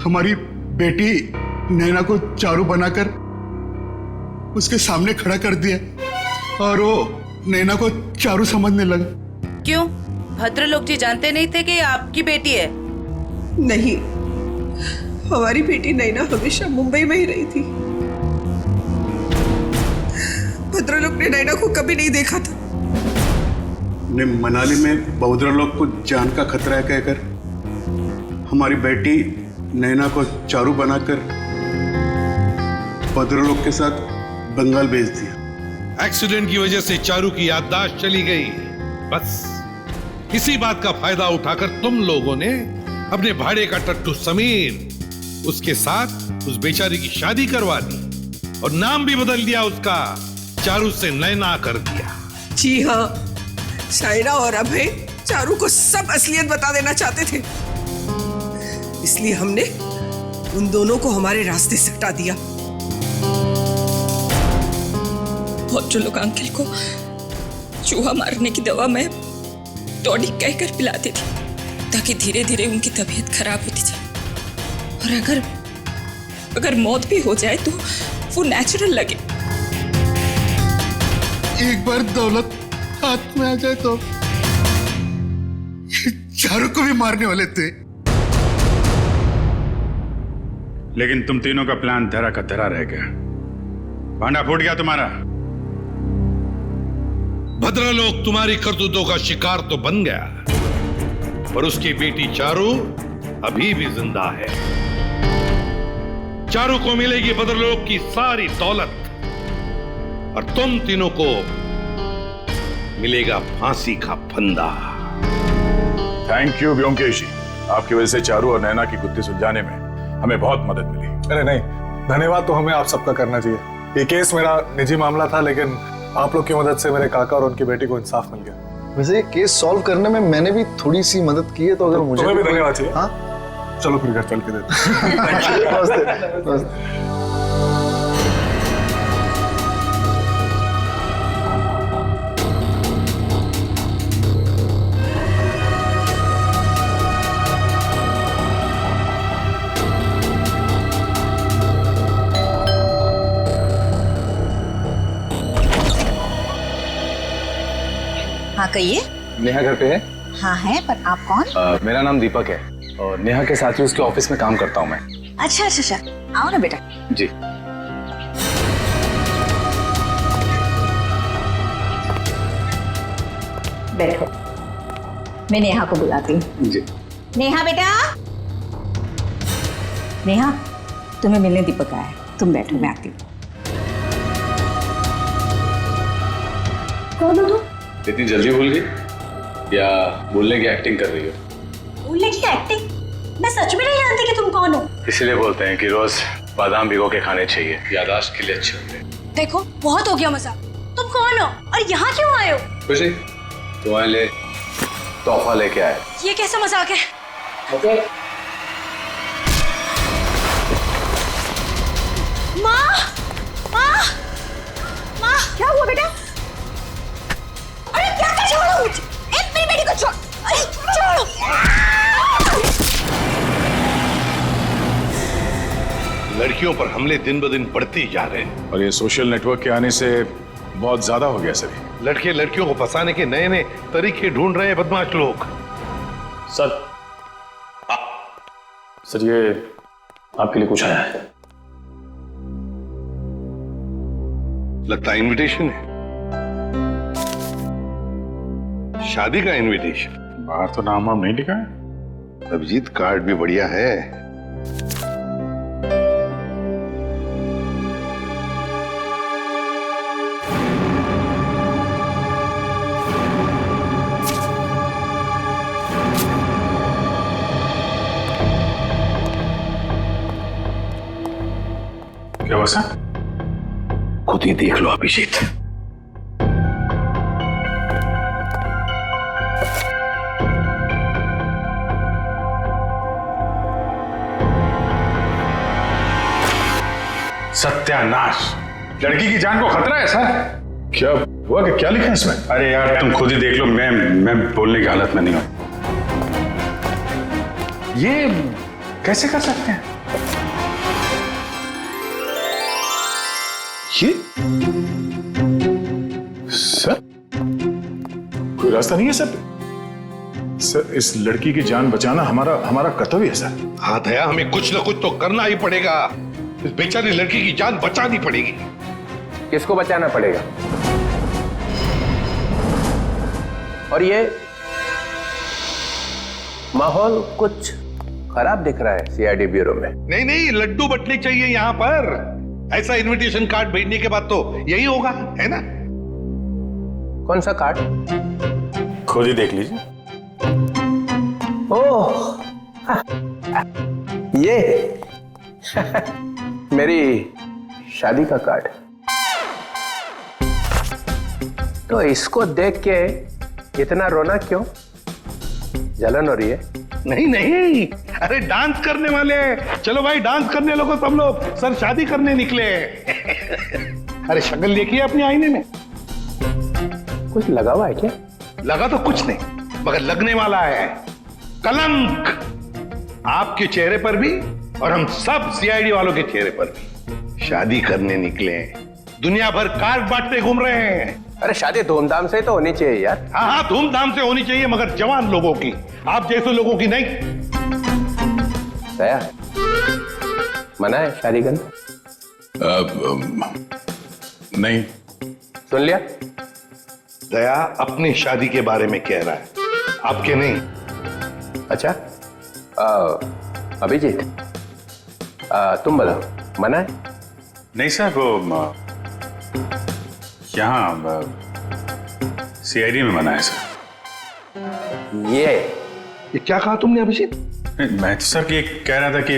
हमारी बेटी नैना को चारू बनाकर उसके सामने खड़ा कर दिया, और वो नैना को चारू समझने लगा। क्यों? भद्रलोक जी जानते नहीं थे कि ये आपकी बेटी है? नहीं, हमारी बेटी नैना हमेशा मुंबई में ही रही थी। भद्रलोक ने नैना को कभी नहीं देखा था। ने मनाली में भद्रलोक को जान का खतरा है कहकर हमारी बेटी नैना को चारू बनाकर भद्रलोक के साथ बंगाल भेज दिया। एक्सीडेंट की वजह से चारू की याददाश्त चली गई। बस इसी बात का फायदा उठाकर तुम लोगों ने अपने भाड़े का टट्टू समीर उसके साथ उस बेचारी की शादी करवा दी और नाम भी बदल दिया उसका, चारू से नैना कर दिया। जी हाँ, शायरा और अभय चारू को सब असलियत बता देना चाहते थे, इसलिए हमने उन दोनों को हमारे रास्ते से हटा दिया। भद्रलोक अंकल को चूहा मारने की दवा मैं टॉनिक कहकर पिलाती थी ताकि धीरे धीरे उनकी तबीयत खराब होती जाए और अगर मौत भी हो जाए तो वो नेचुरल लगे। एक बार दौलत हाथ में आ जाए तो चारू को भी मारने वाले थे। लेकिन तुम तीनों का प्लान धरा का धरा रह गया, भांडा फूट गया तुम्हारा। भद्रलोक तुम्हारी करतूतों का शिकार तो बन गया, पर उसकी बेटी चारू अभी भी जिंदा है। चारू को मिलेगी भद्रलोक की सारी दौलत और तुम तीनों को मिलेगा फांसी का फंदा। थैंक यू व्योमकेश जी, आपकी वजह से चारू और नैना की गुत्थी सुलझाने में हमें बहुत मदद मिली। अरे नहीं, धन्यवाद तो हमें आप सबका करना चाहिए। ये केस मेरा निजी मामला था, लेकिन आप लोग की मदद से मेरे काका और उनकी बेटी को इंसाफ मिल गया। वैसे ये केस सॉल्व करने में मैंने भी थोड़ी सी मदद की है, तो अगर मुझे भी धन्यवाद चाहिए। हाँ चलो फिर घर चल के देते। हाँ कहिए। नेहा घर पे है? हाँ है, पर आप कौन? मेरा नाम दीपक है और नेहा के साथ ही उसके ऑफिस में काम करता हूँ मैं। अच्छा अच्छा अच्छा, आओ ना बेटा। जी। बैठो, मैं नेहा को बुलाती हूँ। जी। नेहा बेटा। नेहा, तुम्हें मिलने दीपक आया है, तुम बैठो, मैं आती हूँ। कौन हो तुम? इतनी जल्दी भूल गई या बोलने की एक्टिंग कर रही हो? बोलने की एक्टिंग? मैं सच में नहीं जानती कि तुम कौन हो। इसीलिए बोलते हैं कि रोज बादाम भिगो के खाने चाहिए, याददाश्त के लिए अच्छे होते हैं। देखो बहुत हो गया मजाक। तुम कौन हो और यहाँ क्यों आए हो? खुशी, तुम्हारे लिए तोहफा लेके आए। ये कैसा मजाक है? ओके। माँ, माँ, माँ, क्या हुआ बेटा? अरे क्या कर, छोड़ो मुझे, मेरी बेटी को छोड़, अरे छोड़ो। लड़कियों पर हमले दिन ब दिन बढ़ते ही जा रहे हैं और ये सोशल नेटवर्क के आने से बहुत ज्यादा हो गया सर। लड़के लड़कियों को फंसाने के नए नए तरीके ढूंढ रहे हैं बदमाश लोग। सर, सर ये आपके लिए कुछ आया है। लगता है इनविटेशन है, शादी का इनविटेशन। बाहर तो नाम वाम नहीं लिखा है। अभिजीत, कार्ड भी बढ़िया है। क्या हुआ सर? खुद ही देख लो अभिजीत। सत्यानाश, लड़की की जान को खतरा है सर। क्या हुआ कि क्या लिखा है इसमें? अरे यार तुम खुद ही देख लो, मैं बोलने की हालत में नहीं हूं। ये कैसे कर सकते हैं? ये सर कोई रास्ता नहीं है सर? सर इस लड़की की जान बचाना हमारा कर्तव्य है सर। हाँ दया, हमें कुछ ना कुछ तो करना ही पड़ेगा। इस बेचारी लड़की की जान बचानी पड़ेगी। किसको बचाना पड़ेगा? और ये माहौल कुछ खराब दिख रहा है सीआईडी ब्यूरो में। नहीं नहीं, लड्डू बटने चाहिए यहाँ पर। ऐसा इनविटेशन कार्ड भेजने के बाद तो यही होगा, है ना? कौन सा कार्ड? खुद ही देख लीजिए। ओह ये मेरी शादी का कार्ड। तो इसको देख के इतना रोना क्यों? जलन हो रही है? नहीं नहीं, अरे डांस करने वाले। चलो भाई डांस करने लोगो सब लोग। सर शादी करने निकले। अरे शक्ल देखिए अपने आईने में। कुछ लगा हुआ है क्या? लगा तो कुछ नहीं, मगर लगने वाला है कलंक आपके चेहरे पर भी और हम सब सीआईडी वालों के चेहरे पर भी। शादी करने निकले हैं, दुनिया भर कार्ड बांटते घूम रहे हैं। अरे शादी धूमधाम से तो होनी चाहिए यार। हाँ हाँ, धूमधाम से होनी चाहिए, मगर जवान लोगों की, आप जैसे लोगों की नहीं। दया, मना है शादी करना? नहीं। सुन लिया? दया अपनी शादी के बारे में कह रहा है, आपके नहीं। अच्छा अभिजीत, तुम बताओ, मना है? नहीं सर, वो यहाँ सीआईडी में मना है सर। ये क्या कहा तुमने अभिजीत? मैं तो सर ये कह रहा था कि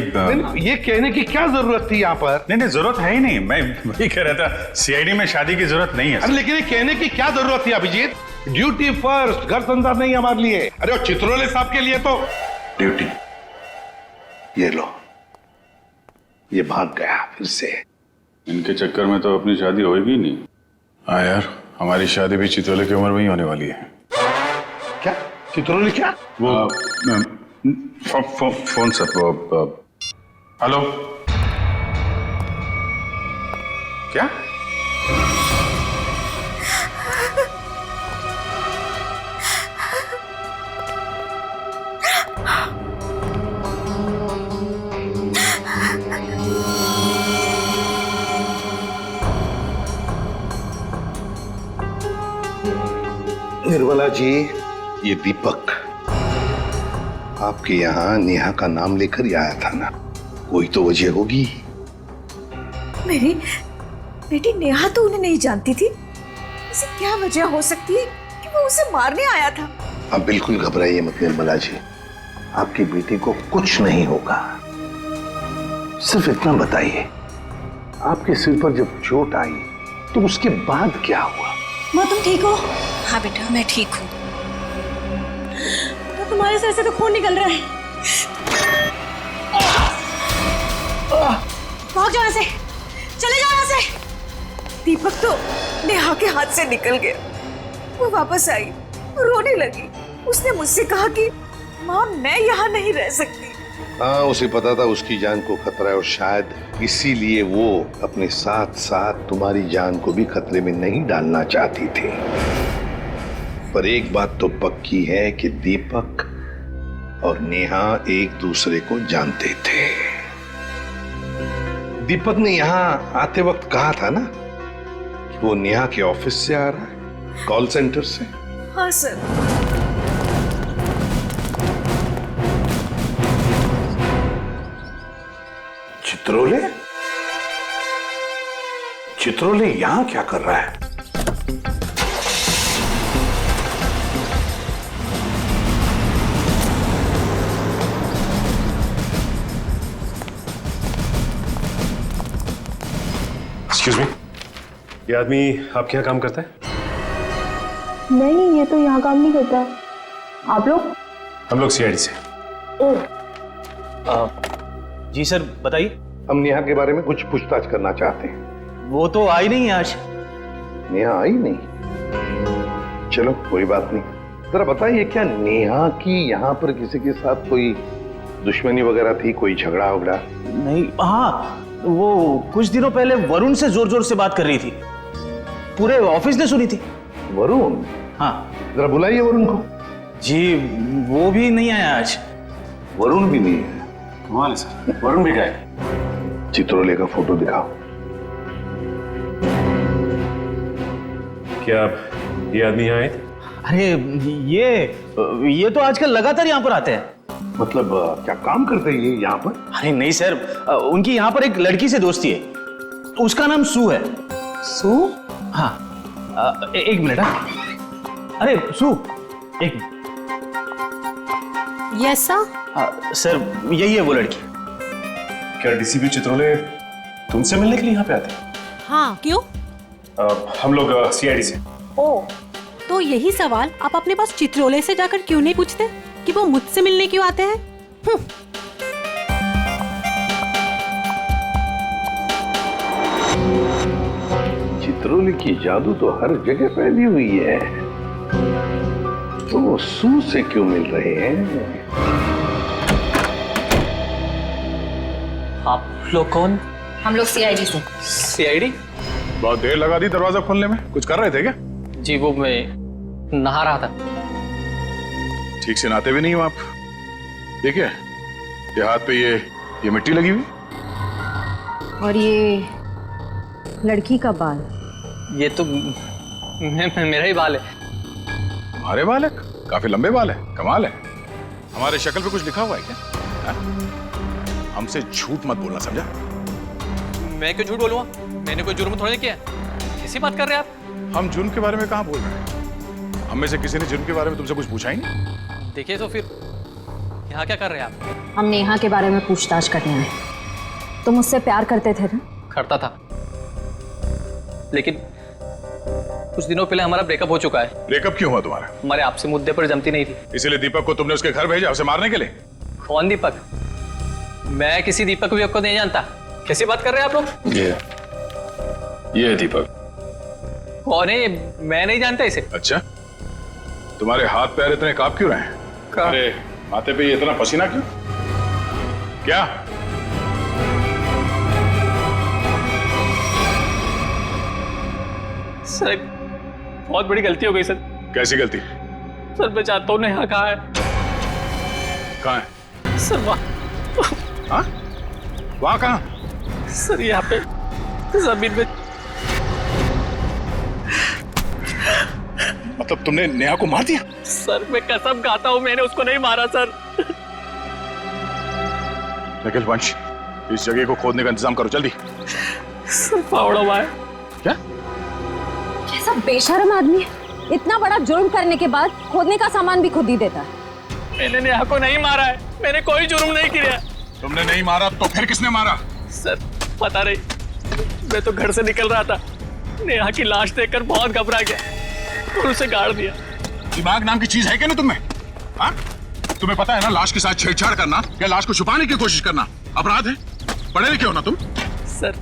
ये कहने की क्या जरूरत थी यहाँ पर? नहीं जरूरत है ही नहीं। मैं वही कह रहा था, सीआईडी में शादी की जरूरत नहीं है। अरे लेकिन ये कहने की क्या जरूरत थी अभिजीत? ड्यूटी फर्स्ट, घर संसार नहीं हमारे लिए। अरे और चित्रोले साहब के लिए तो ड्यूटी। ये लो, ये भाग गया फिर से। इनके चक्कर में तो अपनी शादी होगी नहीं। हाँ यार, हमारी शादी भी चित्रोले की उम्र में ही होने वाली है। क्या चित्रोले? क्या वो फोन सर, वो हेलो, क्या? निर्मला जी, ये दीपक आपके यहाँ नेहा का नाम लेकर ही आया था ना? कोई तो वजह होगी। मेरी बेटी नेहा तो उन्हें नहीं जानती थी। ऐसी क्या वजह हो सकती है कि वो उसे मारने आया था? आप बिल्कुल घबराइए मत निर्मला जी, आपकी बेटी को कुछ नहीं होगा। सिर्फ इतना बताइए, आपके सिर पर जब चोट आई तो उसके बाद क्या हुआ? माँ तुम ठीक हो? हाँ बेटा मैं ठीक हूँ। तो तुम्हारे सर से तो खून निकल रहा है। भाग जाओ यहाँ से, चले जाओ यहाँ से। दीपक तो नेहा के हाथ से निकल गया। वो वापस आई, रोने लगी। उसने मुझसे कहा कि माँ मैं यहाँ नहीं रह सकती। हाँ, उसे पता था उसकी जान को खतरा है और शायद इसीलिए वो अपने साथ साथ तुम्हारी जान को भी खतरे में नहीं डालना चाहती थी। पर एक बात तो पक्की है कि दीपक और नेहा एक दूसरे को जानते थे। दीपक ने यहाँ आते वक्त कहा था ना कि वो नेहा के ऑफिस से आ रहा है, कॉल सेंटर से। हाँ सर। चित्रोले? चित्रोले यहां क्या कर रहा है? एक्सक्यूज मी, ये आदमी आपके यहाँ काम करता है? नहीं, ये तो यहाँ काम नहीं करता। आप लोग? हम लोग सीआईडी से। जी सर, बताइए। हम नेहा के बारे में कुछ पूछताछ करना चाहते हैं। वो तो आई नहीं आज। नेहा आई नहीं? चलो कोई बात नहीं। जरा बताइए, क्या नेहा की यहाँ पर किसी के साथ कोई दुश्मनी वगैरह थी, कोई झगड़ा वगड़ा? नहीं, हाँ वो कुछ दिनों पहले वरुण से जोर जोर से बात कर रही थी, पूरे ऑफिस ने सुनी थी। वरुण? हाँ। जरा बुलाइए वरुण को। जी वो भी नहीं आया आज। वरुण भी नहीं है? कमाल है सर, वरुण भी गए। चित्रोले का फोटो दिखाओ। क्या ये आदमी यहाँ आए थे? अरे ये तो आजकल लगातार यहाँ पर आते हैं। मतलब क्या काम करते हैं ये यहाँ पर? अरे नहीं सर, उनकी यहाँ पर एक लड़की से दोस्ती है, उसका नाम सू है। सू? हाँ, एक मिनट। अरे सू, एक मिनट। Yes sir. सर यही है वो लड़की। क्या डीसीपी चित्रोले तुमसे मिलने के लिए यहाँ पे आते हैं? हाँ, क्यों? हम लोग सीआईडी से। ओ, तो यही सवाल आप अपने पास चित्रोले से जाकर क्यों नहीं पूछते कि वो मुझसे मिलने क्यों आते हैं? चित्रोले की जादू तो हर जगह फैली हुई है, तो वो सू से क्यों मिल रहे हैं? आप लोग कौन? हम लोग सीआईडी से। सीआईडी? बहुत देर लगा दी दरवाजा खोलने में, कुछ कर रहे थे क्या? जी वो मैं नहा रहा था। ठीक से नहाते भी नहीं हो आप। देखिए ये हाथ पे ये मिट्टी लगी हुई। और ये लड़की का बाल? ये तो मेरा ही बाल है। हमारे बाल है? काफी लंबे बाल है, कमाल है। हमारे शक्ल पे कुछ लिखा हुआ है क्या? हा? हमसे झूठ मत बोलना, समझा? मैं क्यों झूठ बोलूंगा? मैंने कोई जुर्म थोड़ी किया है। कैसी बात कर रहे हैं आप? हम जुर्म के बारे में कहाँ बोल रहे हैं? हम में से किसी ने जुर्म के बारे में तुमसे कुछ पूछा ही नहीं। देखिए तो फिर यहाँ क्या कर रहे हैं आप? हम नेहा के बारे में पूछताछ करने आए। तुम मुझसे प्यार करते थे ना? करता था, लेकिन कुछ दिनों पहले हमारा ब्रेकअप हो चुका है। ब्रेकअप क्यों हुआ तुम्हारा? हमारे आपसे मुद्दे पर जमती नहीं थी। इसीलिए दीपक को तुमने उसके घर भेजा उसे मारने के लिए? कौन दीपक? मैं किसी दीपक विपक को नहीं जानता। कैसी बात कर रहे हैं आप लोग? ये है दीपक। कौन है? मैं नहीं जानता इसे। अच्छा, तुम्हारे हाथ पैर इतने कांप क्यों रहे हैं? अरे माथे पे ये इतना पसीना क्यों? क्या? सर बहुत बड़ी गलती हो गई सर। कैसी गलती? सर मैं चाहता हूँ नेहा कहाँ है? कहाँ है? सर वहाँ। हाँ? वहाँ कहाँ? सर यहाँ पे जमीन में। मतलब तुमने नेहा को मार दिया? सर मैं कसम खाता हूँ मैंने उसको नहीं मारा सर। निखिल वंश, इस जगह को खोदने का इंतजाम करो जल्दी। सर फावड़ा हुआ है। क्या? कैसा बेशर्म आदमी है, इतना बड़ा जुर्म करने के बाद खोदने का सामान भी खुद ही देता है। मैंने नेहा को नहीं मारा है, मैंने कोई जुर्म नहीं किया। तुमने नहीं मारा तो फिर किसने मारा? सर पता नहीं, मैं तो घर से निकल रहा था, नेहा की लाश देखकर बहुत घबरा गया और उसे गाड़ दिया। दिमाग नाम की चीज है क्या ना तुम्हें? हाँ? तुम्हें पता है ना लाश के साथ छेड़छाड़ करना या लाश को छुपाने की कोशिश करना अपराध है? पढ़े लिखे हो ना तुम? सर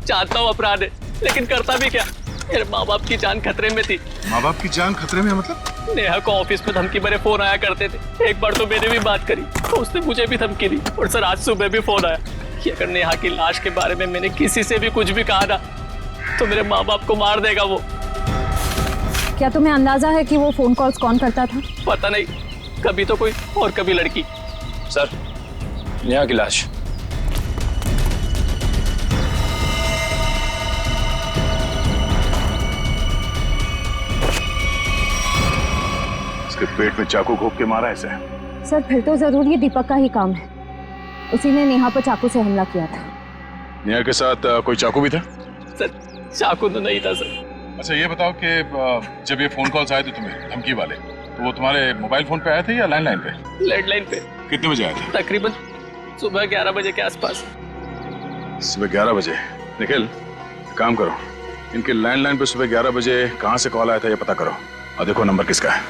चाहता हूँ अपराध है, लेकिन करता भी क्या? मेरे माँ बाप की जान खतरे में थी। माँ बाप की जान खतरे में मतलब? नेहा को ऑफिस में धमकी भरे फोन आया करते थे। एक बार तो मैंने भी बात करी तो उसने मुझे भी धमकी दी, और सर आज सुबह भी फोन आया कि अगर नेहा की लाश के बारे में मैंने किसी से भी कुछ भी कहा ना तो मेरे माँ बाप को मार देगा वो। क्या तुम्हें अंदाजा है कि वो फोन कॉल्स कौन करता था? पता नहीं, कभी तो कोई और कभी लड़की। सर नेहा की लाश। इसके पेट में चाकू घोंप के मारा ऐसे? सर फिर तो जरूर ये दीपक का ही काम है, उसी ने नेहा पर चाकू से हमला किया था। नेहा के साथ कोई चाकू भी था? सर चाकू तो नहीं था सर। अच्छा ये बताओ कि जब ये फोन कॉल्स आए थे तुम्हें धमकी वाले, तो वो तुम्हारे मोबाइल फोन पे आए थे या लैंडलाइन पे? लैंडलाइन पे। कितने बजे आए थे? तकरीबन सुबह 11 बजे के आसपास। सुबह 11 बजे? निखिल काम करो, इनके लैंडलाइन पे सुबह 11 बजे कहाँ से कॉल आया था ये पता करो, और देखो नंबर किसका है।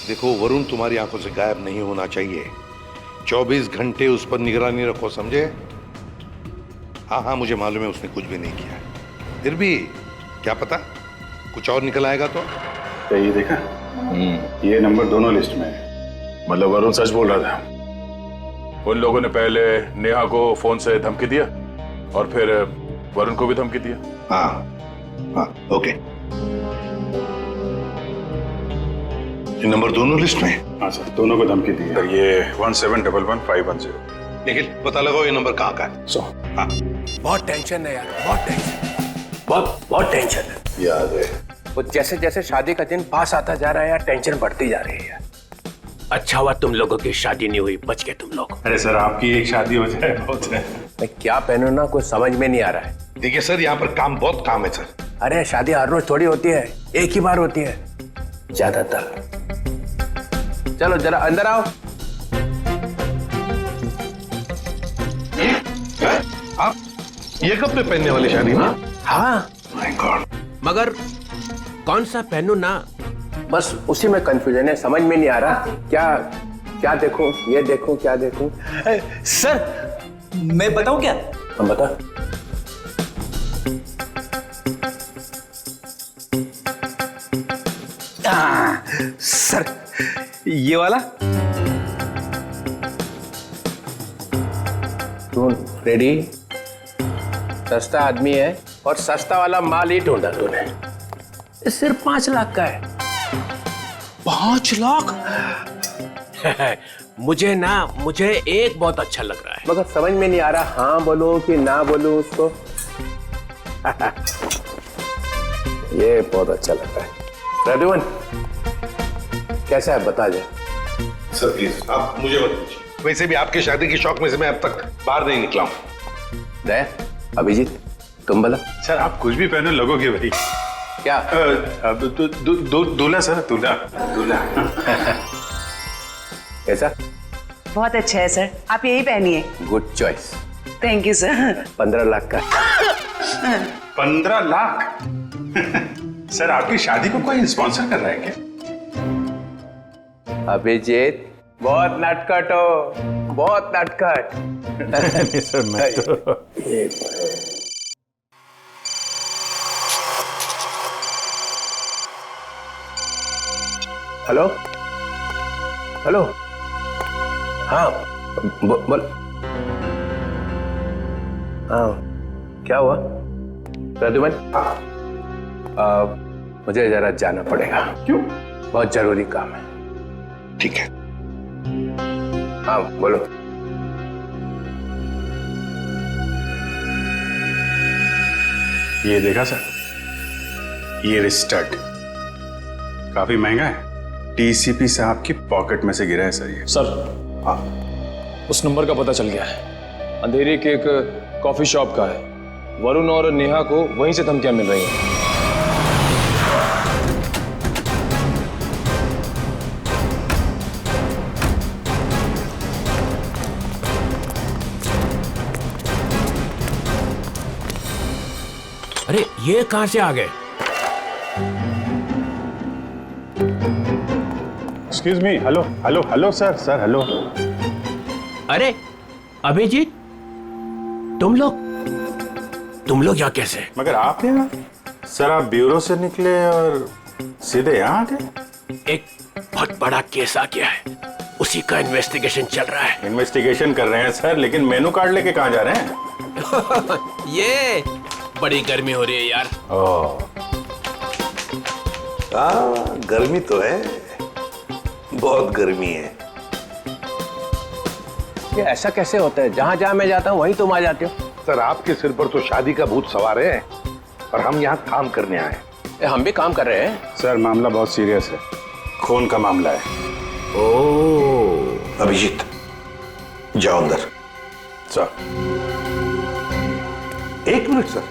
देखो वरुण तुम्हारी आंखों से गायब नहीं होना चाहिए। 24 घंटे उस पर निगरानी रखो, समझे? हाँ हाँ मुझे मालूम है उसने कुछ भी नहीं किया, फिर भी क्या पता कुछ और निकल आएगा तो। क्या ये देखा? ये नंबर दोनों लिस्ट में है। मतलब वरुण सच बोल रहा था। उन लोगों ने पहले नेहा को फोन से धमकी दिया और फिर वरुण को भी धमकी दिया। हाँ हाँ ओके। ये नंबर दोनों लिस्ट में? हाँ सर, दोनों को धमकी दी है। ये 17111510। लेकिन पता लगाओ ये नंबर कहाँ का है। हाँ। बहुत टेंशन है यार, बहुत टेंशन, बहुत टेंशन है। याद है वो जैसे जैसे शादी का दिन पास आता जा रहा है यार, टेंशन बढ़ती जा रही है यार। अच्छा हुआ तुम लोगों की शादी नहीं हुई, बच गए तुम लोग। अरे सर, आपकी एक शादी हो जाए बहुत है। मैं क्या पहनूं ना, कुछ समझ में नहीं आ रहा है। देखिए सर, यहाँ पर काम है सर। अरे शादी हर रोज थोड़ी होती है, एक ही बार होती है ज्यादातर। चलो जरा अंदर आओ। आप ये कपड़े पहनने वाली शादी में? हाँ माय गॉड। मगर कौन सा पहनूं ना, बस उसी में कंफ्यूजन है, समझ में नहीं आ रहा क्या देखूं, ये देखूं, क्या देखूं। सर मैं बताऊं क्या? हम बता। सर ये वाला। तू रेडी? सस्ता आदमी है और सस्ता वाला माल ही ढूंढा तूने। ये सिर्फ 5 लाख का है। 5 लाख? मुझे एक बहुत अच्छा लग रहा है, मगर समझ में नहीं आ रहा हाँ बोलूं कि ना बोलूं उसको। ये बहुत अच्छा लग रहा है। रेडीवन कैसा है बता जा। सर प्लीज आप मुझे मत पूछिए, वैसे भी आपकी शादी की शौक में से मैं अब तक बाहर नहीं निकला हूँ। दया, अभिजीत तुम बोला। सर आप कुछ भी पहनो लगोगे भाई। क्या? दूल्हा सर, दूल्हा। कैसा? बहुत अच्छा है सर, आप यही पहनिए। Good choice. Thank you sir. 15 lakh का। 15 लाख? सर आपकी शादी को कोई स्पॉन्सर कर रहा है क्या? अभिजीत बहुत नटखट हो, बहुत नटखट। नहीं सर, मैं तो हेलो हेलो। हाँ बोल। हाँ क्या हुआ प्रद्युमन? मुझे जरा जाना पड़ेगा। क्यों? बहुत जरूरी काम है। ठीक है। हाँ बोलो। ये देखा सर, ये स्टड काफी महंगा है। टीसीपी साहब की पॉकेट में से गिरा है सर ये। सर हाँ, उस नंबर का पता चल गया है। अंधेरी के एक कॉफी शॉप का है। वरुण और नेहा को वहीं से धमकियां मिल रही हैं। अरे ये कहां से आ गए? Excuse me. Hello hello hello sir, sir hello. अरे अभिजीत, तुम लोग यहाँ कैसे? मगर आप यहाँ? सर आप ब्यूरो से निकले और सीधे यहाँ आ गए? एक बहुत बड़ा केस आ गया है, उसी का इन्वेस्टिगेशन चल रहा है। इन्वेस्टिगेशन कर रहे हैं सर, लेकिन मेनू कार्ड लेके कहाँ जा रहे हैं? ये बड़ी गर्मी हो रही है यार। गर्मी तो है, बहुत गर्मी है। ये ऐसा कैसे होता है? जहां जहां मैं जाता हूं वहीं तुम आ जाते हो। सर आपके सिर पर तो शादी का भूत सवार है और हम यहाँ काम करने आए। हम भी काम कर रहे हैं। सर मामला बहुत सीरियस है, खून का मामला है। ओह अभिजीत जाओ अंदर। सर 1 मिनट सर,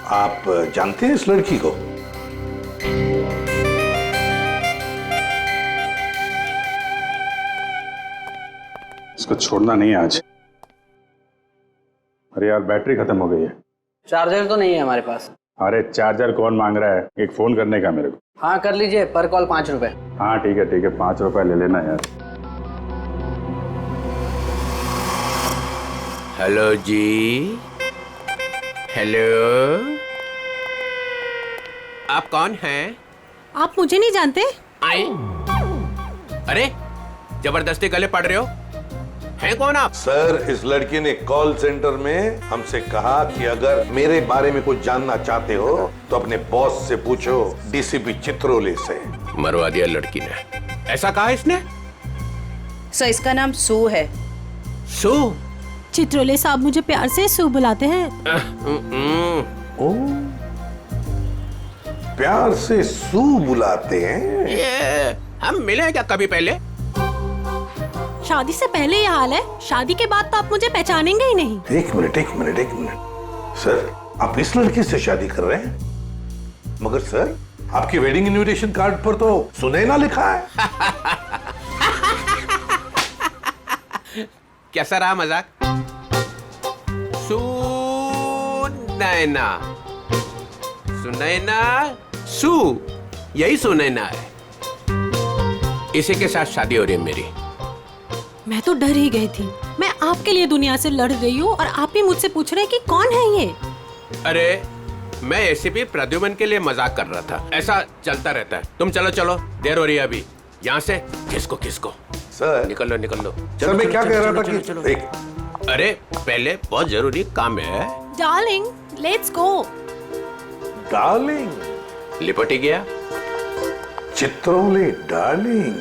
आप जानते हैं इस लड़की को? इसको छोड़ना नहीं आज। अरे यार बैटरी खत्म हो गई है। चार्जर तो नहीं है हमारे पास। अरे चार्जर कौन मांग रहा है, एक फोन करने का मेरे को। हाँ कर लीजिए, पर कॉल 5 रुपए। हाँ ठीक है 5 रुपए ले लेना यार। हेलो जी, हेलो, आप कौन हैं? आप मुझे नहीं जानते? आए? अरे जबरदस्ती गले पड़ रहे हो, हैं कौन आप? सर इस लड़की ने कॉल सेंटर में हमसे कहा कि अगर मेरे बारे में कुछ जानना चाहते हो तो अपने बॉस से पूछो, डीसीपी चित्रोले से। मरवा दिया लड़की ने। ऐसा कहा इसने? सर इसका नाम सू है। सू? चित्रोले साहब मुझे प्यार से सू बुलाते हैं। ओ, प्यार से सू बुलाते हैं। ये, हम मिले हैं क्या कभी पहले? शादी से पहले ये हाल है, शादी के बाद तो आप मुझे पहचानेंगे ही नहीं। एक मिनट सर, आप इस लड़की से शादी कर रहे हैं? मगर सर, आपकी वेडिंग इनविटेशन कार्ड पर तो सुनैना लिखा है। कैसा रहा मजाक? सुनैना, सुनैना, सू, यही सुनैना है। इसी के साथ शादी हो रही है मेरी। मैं तो डर ही गई थी। मैं आपके लिए दुनिया से लड़ रही हूँ और आप ही मुझसे पूछ रहे हैं कि कौन है ये? अरे मैं एसीपी प्रद्युमन के लिए मजाक कर रहा था। ऐसा चलता रहता है। तुम चलो चलो, देर हो रही है अभी। यहाँ से खिसको सर, निकल लो। सर मैं क्या कह रहा था कि एक अरे पहले बहुत जरूरी काम है। Darling, let's go. डार्लिंग? लिपट ही गया। चित्रोले डार्लिंग,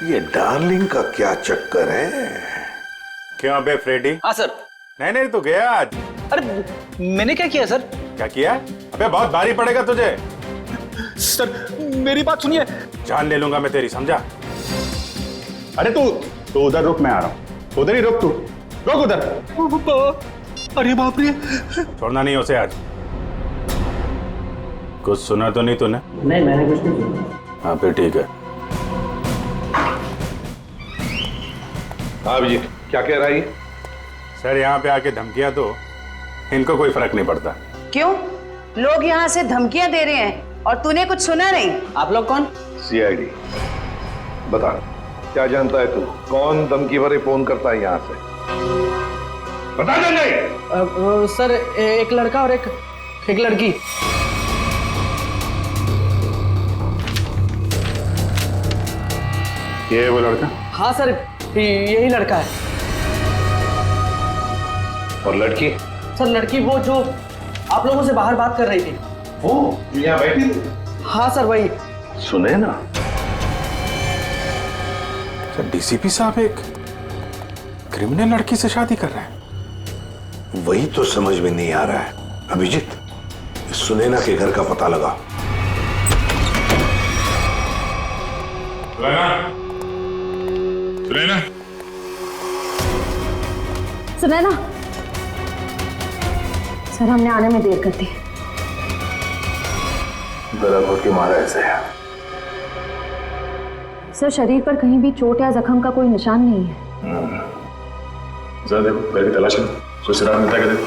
ये डार्लिंग का क्या चक्कर है? क्यों अबे फ्रेडी? हाँ सर। नहीं तो गया आज। अरे मैंने क्या किया सर? क्या किया? अबे बहुत भारी पड़ेगा तुझे। सर मेरी बात सुनिए। जान ले लूंगा मैं तेरी, समझा? अरे तू उधर रुक, मैं आ रहा हूँ। उधर ही रुक, तू रुक उधर। अरे बाप रे। छोड़ना नहीं उसे आज। कुछ सुना तो नहीं तूने? नहीं, मैंने कुछ नहीं सुना। हाँ फिर ठीक है। हाँ जी, क्या कह रहा है? सर यहाँ पे आके धमकियां दो, इनको कोई फर्क नहीं पड़ता। क्यों? लोग यहाँ से धमकियां दे रहे हैं और तूने कुछ सुना नहीं? आप लोग कौन? सीआईडी। बता, क्या जानता है तू? कौन धमकी भरे फोन करता है यहाँ से? बता नहीं। सर एक लड़का और एक लड़की। ये है वो लड़का? हाँ सर, यही लड़का है। और लड़की? सर लड़की वो जो आप लोगों से बाहर बात कर रही थी। वो यहाँ बैठी थी? हाँ सर वही। सुने ना? सर डीसीपी साहब एक क्रिमिनल लड़की से शादी कर रहे हैं? वही तो समझ में नहीं आ रहा है। अभिजीत, सुनैना के घर का पता लगा। सुनैना, सर हमने आने में देर कर दी। गला घोट के मारा ऐसे है। सर शरीर पर कहीं भी चोट या जख्म का कोई निशान नहीं है। जरा देखो, घर की तलाश करो, कोई सुराग मिलता है क्या? देखो।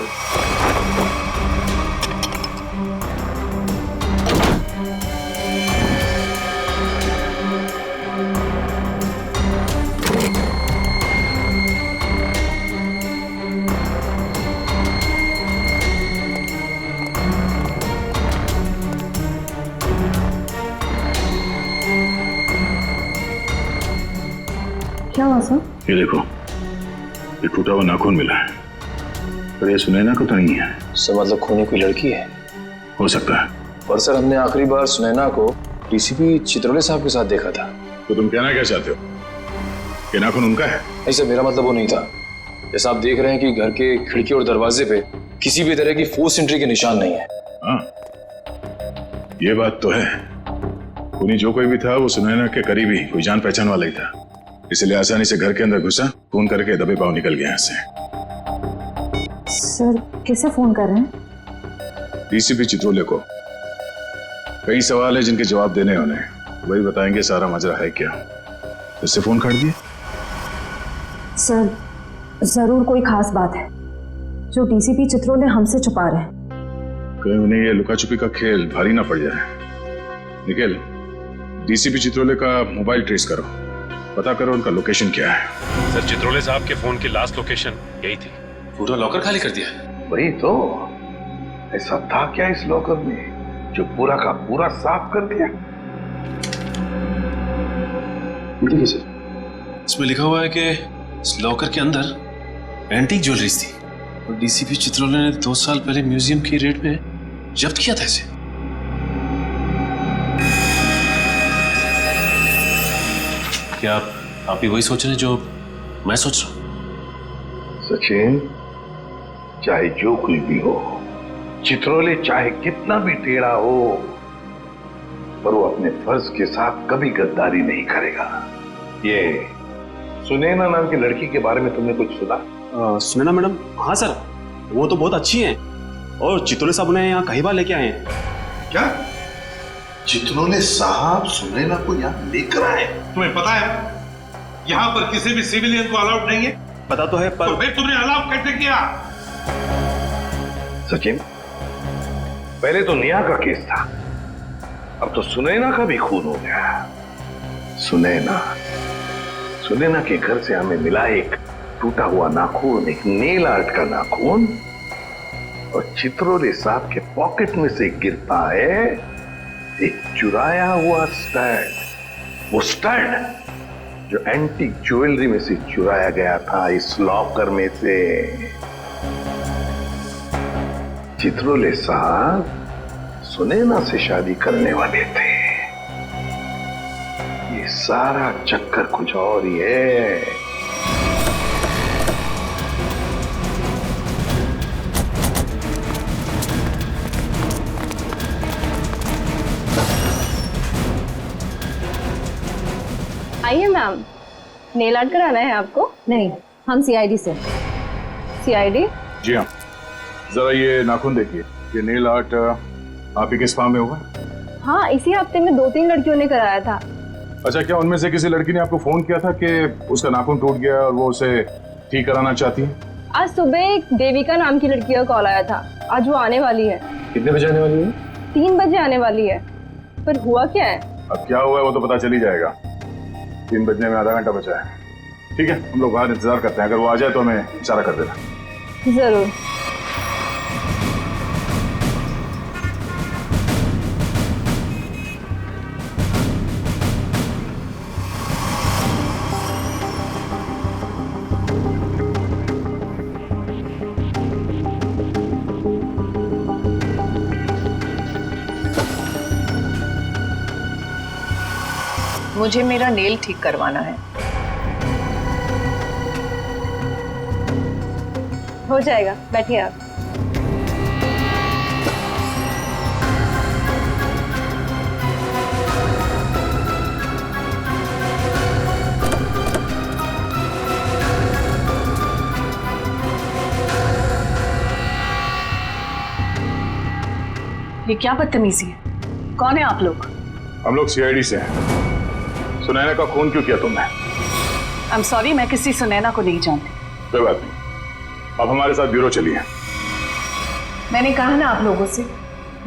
क्या हुआ सर? ये देखो, ये टूटा हुआ नाखून मिला है, पर ये सुनैना को तो नहीं है। सर मतलब खूनी कोई लड़की है? हो सकता है। पर सर हमने आखिरी बार सुनैना को डीसीपी चित्रोले साहब के साथ देखा था। तो तुम कहना क्या चाहते हो? ये नाखून उनका है? नहीं सर, मेरा मतलब वो नहीं था। जैसा आप देख रहे हैं कि घर के खिड़की और दरवाजे पे किसी भी तरह की फोर्स एंट्री के निशान नहीं है। हाँ, ये बात तो है। खूनी जो कोई भी था वो सुनैना के करीबी कोई जान पहचान वाला ही था, इसलिए आसानी से घर के अंदर घुसा, फोन करके दबे पांव निकल गया यहाँ से। सर किसे फोन कर रहे हैं? डीसीपी चित्रोले को। कई सवाल है जिनके जवाब देने होने, वही बताएंगे सारा मजरा है क्या। इससे फोन काट दिए? सर जरूर कोई खास बात है जो डीसीपी चित्रोले हमसे छुपा रहे हैं। कहीं उन्हें ये लुका छुपी का खेल भारी ना पड़ जाए। निखिल, डीसीपी चित्रोले का मोबाइल ट्रेस करो, पता करो उनका लोकेशन क्या है। सर चित्रोले साहब के फोन की लास्ट लोकेशन यही थी। पूरा लॉकर खाली कर दिया है। वही तो, ऐसा था क्या इस लॉकर में जो पूरा का पूरा साफ कर दिया? देखिए सर, इसमें लिखा हुआ है कि इस लॉकर के अंदर एंटीक ज्वेलरीज थी और डीसीपी चित्रोले ने 2 साल पहले म्यूजियम की रेट में जब्त किया था इसे। क्या आप भी वही सोच रहे हैं जो मैं सोच रहा हूँ? सचिन, चाहे जो कुछ भी हो, चित्रोले चाहे कितना भी टेढ़ा हो, पर वो अपने फर्ज के साथ कभी गद्दारी नहीं करेगा। ये सुनैना नाम की लड़की के बारे में तुमने कुछ सुना? सुनैना मैडम? हाँ सर, वो तो बहुत अच्छी हैं और चित्रोले साहब उन्हें यहाँ कई बार लेके आए हैं। क्या चित्रोले साहब सुनैना को यहाँ लेकर आए? तुम्हें पता है यहाँ पर किसी भी सिविलियन को अलाउड नहीं है? पता तो है, पर तो फिर तुमने अलाउ कैसे किया? सचिन, पहले तो नेहा का केस था, अब तो सुनैना का भी खून हो गया। सुनैना के घर से हमें मिला एक टूटा हुआ नाखून, एक नेल आर्ट का नाखून, और चित्रोले साहब के पॉकेट में से गिरता है एक चुराया हुआ स्टड। वो स्टड जो एंटीक ज्वेलरी में से चुराया गया था इस लॉकर में से। चित्रोले साहब सुनैना से शादी करने वाले थे। ये सारा चक्कर कुछ और ही है। आइए मैम, नेल आर्ट कराना है आपको? नहीं, हम सीआईडी से। सीआईडी? जी हाँ, जरा ये नाखून देखिए, ये नेल आर्ट आप ही के स्पा में होगा? हाँ, इसी हफ्ते में 2-3 लड़कियों ने कराया था। अच्छा, क्या उनमें से किसी लड़की ने आपको फोन किया था कि उसका नाखून टूट गया और वो उसे ठीक कराना चाहती है? आज सुबह एक देविका नाम की लड़की का कॉल आया था। आज वो आने वाली है। कितने बजे आने वाली है? 3 बजे आने वाली है। पर हुआ क्या है? अब क्या हुआ है वो तो पता चल ही जाएगा। 3 बजने में आधा घंटा बचा है। ठीक है, हम लोग बाहर इंतजार करते हैं, अगर वो आ जाए तो हमें इशारा कर देना। जरूर। मुझे मेरा नेल ठीक करवाना है। हो जाएगा, बैठिए आप। ये क्या बदतमीजी है? कौन है आप लोग? हम लोग सीआईडी से हैं। सुनैना का खून क्यों किया तुमने? आई एम सॉरी, मैं किसी सुनैना को नहीं जानती। कोई बात नहीं, अब हमारे साथ ब्यूरो चलिए। मैंने कहा ना आप लोगों से,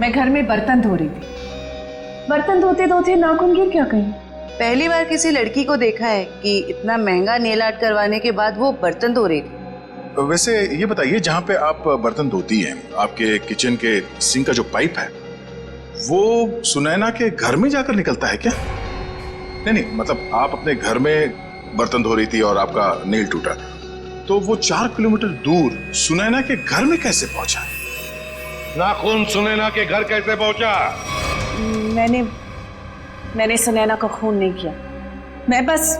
मैं घर में बर्तन धो रही थी। बर्तन धोते धोते नाखून गिर क्या कहीं? पहली बार किसी लड़की को देखा है कि इतना महंगा नेल आर्ट करवाने के बाद वो बर्तन धो रही थी। वैसे ये बताइए, जहाँ पे आप बर्तन धोती हैं, आपके किचन के सिंक का जो पाइप है वो सुनैना के घर में जाकर निकलता है क्या? नहीं, मतलब आप अपने घर में बर्तन धो रही थी और आपका नेल टूटा, तो वो 4 किलोमीटर दूर सुनैना के घर में कैसे पहुंचा? नाखून सुनैना के घर कैसे पहुंचा? मैंने सुनैना का खून नहीं किया। मैं बस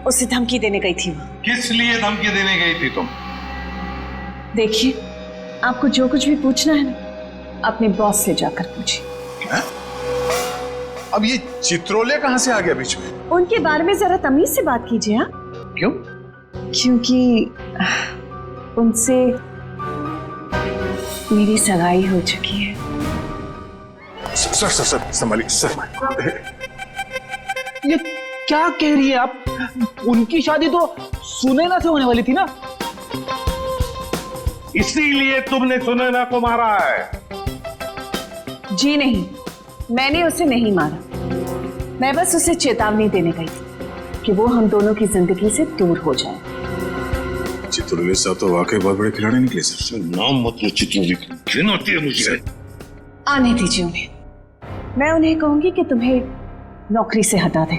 उसे धमकी देने गई थी। किस लिए धमकी देने गई थी तुम? देखिए, आपको जो कुछ भी पूछना है ना, अपने बॉस से जाकर पूछिए। अब ये चित्रोले कहां से आ गया बीच में? उनके बारे में जरा तमीज से बात कीजिए। हाँ, क्यों? क्योंकि उनसे मेरी सगाई हो चुकी है। सर संभालिए सर। ये क्या कह रही है आप? उनकी शादी तो सुनैना से होने वाली थी ना? इसीलिए तुमने सुनैना को मारा है? जी नहीं, मैंने उसे नहीं मारा। मैं बस उसे चेतावनी देने गई थी कि वो हम दोनों की जिंदगी से दूर हो जाए। चित्रोले साहब तो वाकई बहुत बड़े खिलाड़ी निकले सर। नाम मत लो चित्रोले, घिन होती है मुझे। आने दीजिए उन्हें। मैं उन्हें कहूंगी कि तुम्हें नौकरी से हटा दें।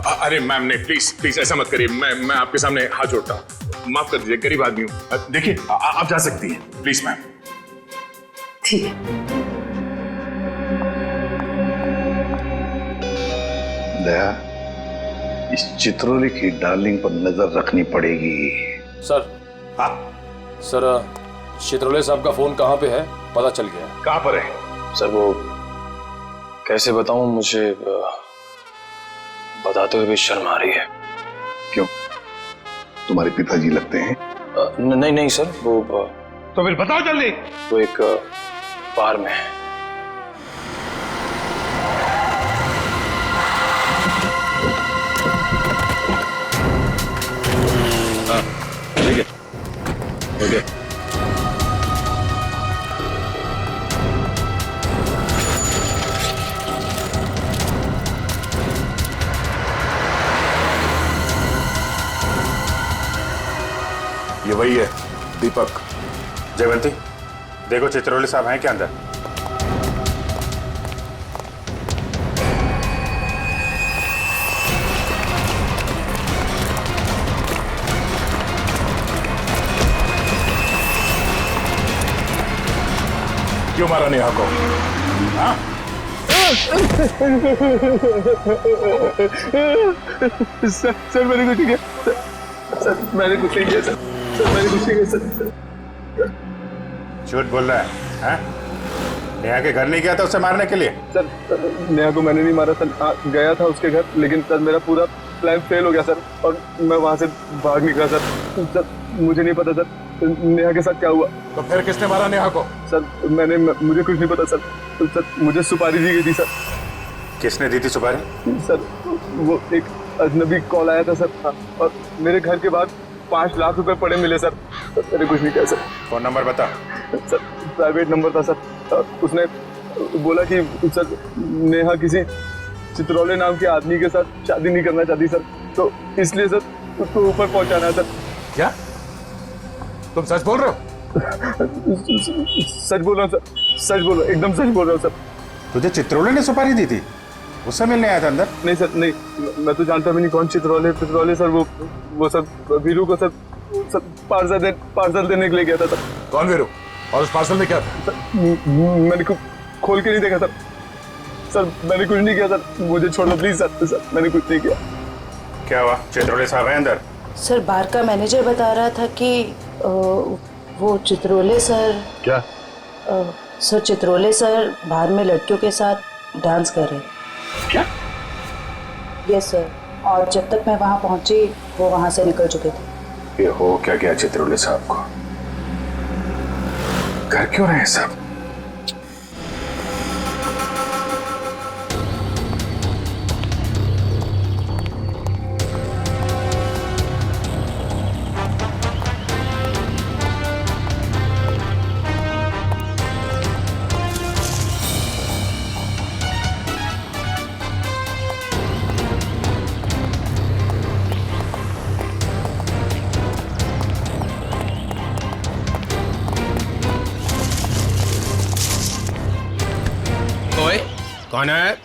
अरे मैम ने प्लीज ऐसा मत करिए। मैं आपके सामने हाथ जोड़ता हूँ, माफ कर दीजिए, गरीब आदमी हूँ। देखिए आप जा सकती हैं, प्लीज मैम। ठीक है। दया, इस चित्रोले की डार्लिंग पर नजर रखनी पड़ेगी। सर। हाँ सर, चित्रोले साहब का फोन कहाँ पे है पता चल गया। कहाँ पर है? सर वो कैसे बताऊं, मुझे बताते हुए भी शर्म आ रही है। क्यों, तुम्हारे पिताजी लगते हैं? नहीं नहीं सर, वो तो फिर बताओ जल्दी। वो एक बार में है। ठीक है, ओके। ये वही है, दीपक। जयवंती, देखो चित्रोले साहब हैं क्या अंदर? क्यों मारा नेहा को? हाँ? सर मैंने कुछ नहीं किया। सर मैंने कुछ नहीं किया। सर मैंने कुछ नहीं किया। सर झूठ बोल रहा है, हाँ? नेहा के घर नहीं गया था उसे मारने के लिए? सर नेहा को मैंने नहीं मारा सर। गया था उसके घर, लेकिन सर मेरा पूरा प्लान फेल हो गया सर, और मैं वहां से भाग निकला सर। सर मुझे नहीं पता सर नेहा के साथ क्या हुआ। तो फिर किसने मारा नेहा को? सर मुझे कुछ नहीं पता सर। सर मुझे सुपारी दी गई थी सर। किसने दी थी सुपारी? सर वो एक अजनबी कॉल आया था सर, और मेरे घर के बाहर 5 लाख रुपए पड़े मिले सर। मैंने कुछ नहीं किया सर। फोन नंबर बता। सर प्राइवेट नंबर था सर। उसने बोला कि सर नेहा किसी चित्रोले नाम के आदमी के साथ शादी नहीं करना चाहती सर, तो इसलिए सर उसको ऊपर पहुंचाना है सर। क्या तुम सच बोल रहे हो? सच बोल रहा हूँ सर, सच बोल रहा हूँ, एकदम सच बोल रहा हूँ सर। तुझे चित्रोले ने सुपारी दी थी? उससे मिलने आया था अंदर? नहीं सर, नहीं, मैं तो जानता भी नहीं कौन चित्रोले सर। वो सर वीरू को सर पार्सल देने के लिए गया था सर। कौन वीरू? और उस पार्सल में क्या था? मैंने खोल के नहीं देखा सर। सर मैंने कुछ नहीं किया सर, मुझे छोड़ दो प्लीज सर। सर मैंने कुछ नहीं किया। क्या हुआ? चित्रोले साहब है अंदर? सर बार का मैनेजर बता रहा था कि वो चित्रोले सर। क्या? सर चित्रोले सर बाहर में लड़कियों के साथ डांस कर रहे। क्या? यस सर, और जब तक मैं वहां पहुंची वो वहां से निकल चुके थे। ये हो क्या गया चित्रोले साहब को? घर क्यों रहे सब? कौन है?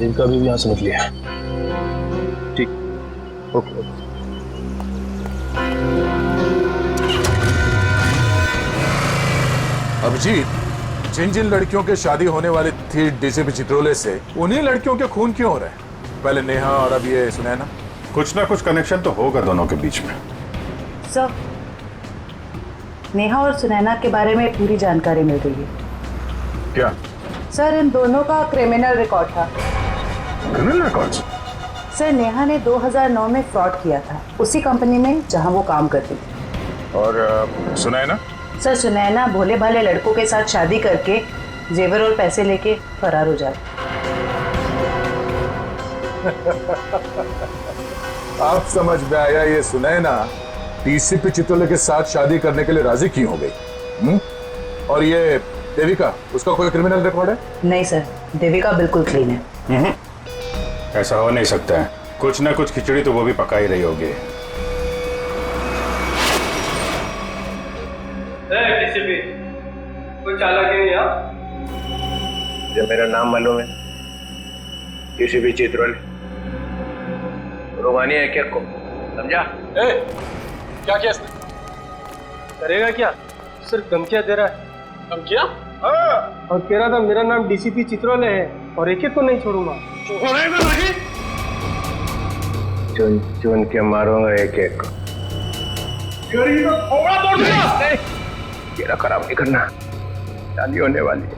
इनका भी यहाँ समझ लिया। ठीक, ओके। अभिजीत, जिन जिन लड़कियों के शादी होने वाली थी डीसीपी चित्रोले से, उन्हीं लड़कियों के खून क्यों हो रहे हैं? पहले नेहा और अब ये सुनैना, कुछ ना कुछ कनेक्शन तो होगा दोनों के बीच में। सर, नेहा और सुनैना के बारे में पूरी जानकारी मिल गई है। क्या? सर, इन दोनों का क्रिमिनल रिकॉर्ड था। Criminal records? सर, नेहा ने 2009 में फ्रॉड किया था उसी कंपनी में जहां वो काम करती थी। और सुनैना? सर, सुनैना भोले भाले लड़कों के साथ शादी करके जेवर और पैसे लेके फरार हो जाती। आप समझ में आया, ये सुनैना डीसीपी चित्रोले के साथ शादी करने के लिए राजी क्यों हो गई? और ये देविका, उसका कोई क्रिमिनल रिकॉर्ड है? नहीं सर, देविका बिल्कुल क्लीन है। ऐसा हो नहीं सकता है, कुछ ना कुछ खिचड़ी तो वो भी पका ही रही होगी। डीसीपी, कोई चालाक है यहाँ? जो मेरा नाम मालूम है, डीसीपी चित्रोले। रोमानी है क्या को, समझा? क्या किया इसने? करेगा क्या? सिर्फ धमकियां दे रहा है। धमकियां? हाँ। और कह रहा था मेरा नाम डीसीपी चित्रोले है और एक को नहीं छोड़ूंगा। छोड़ेगा नहीं? चुन चुन के मारूंगा एक एक को। तेरा खराब नहीं करना, शादी होने वाली है।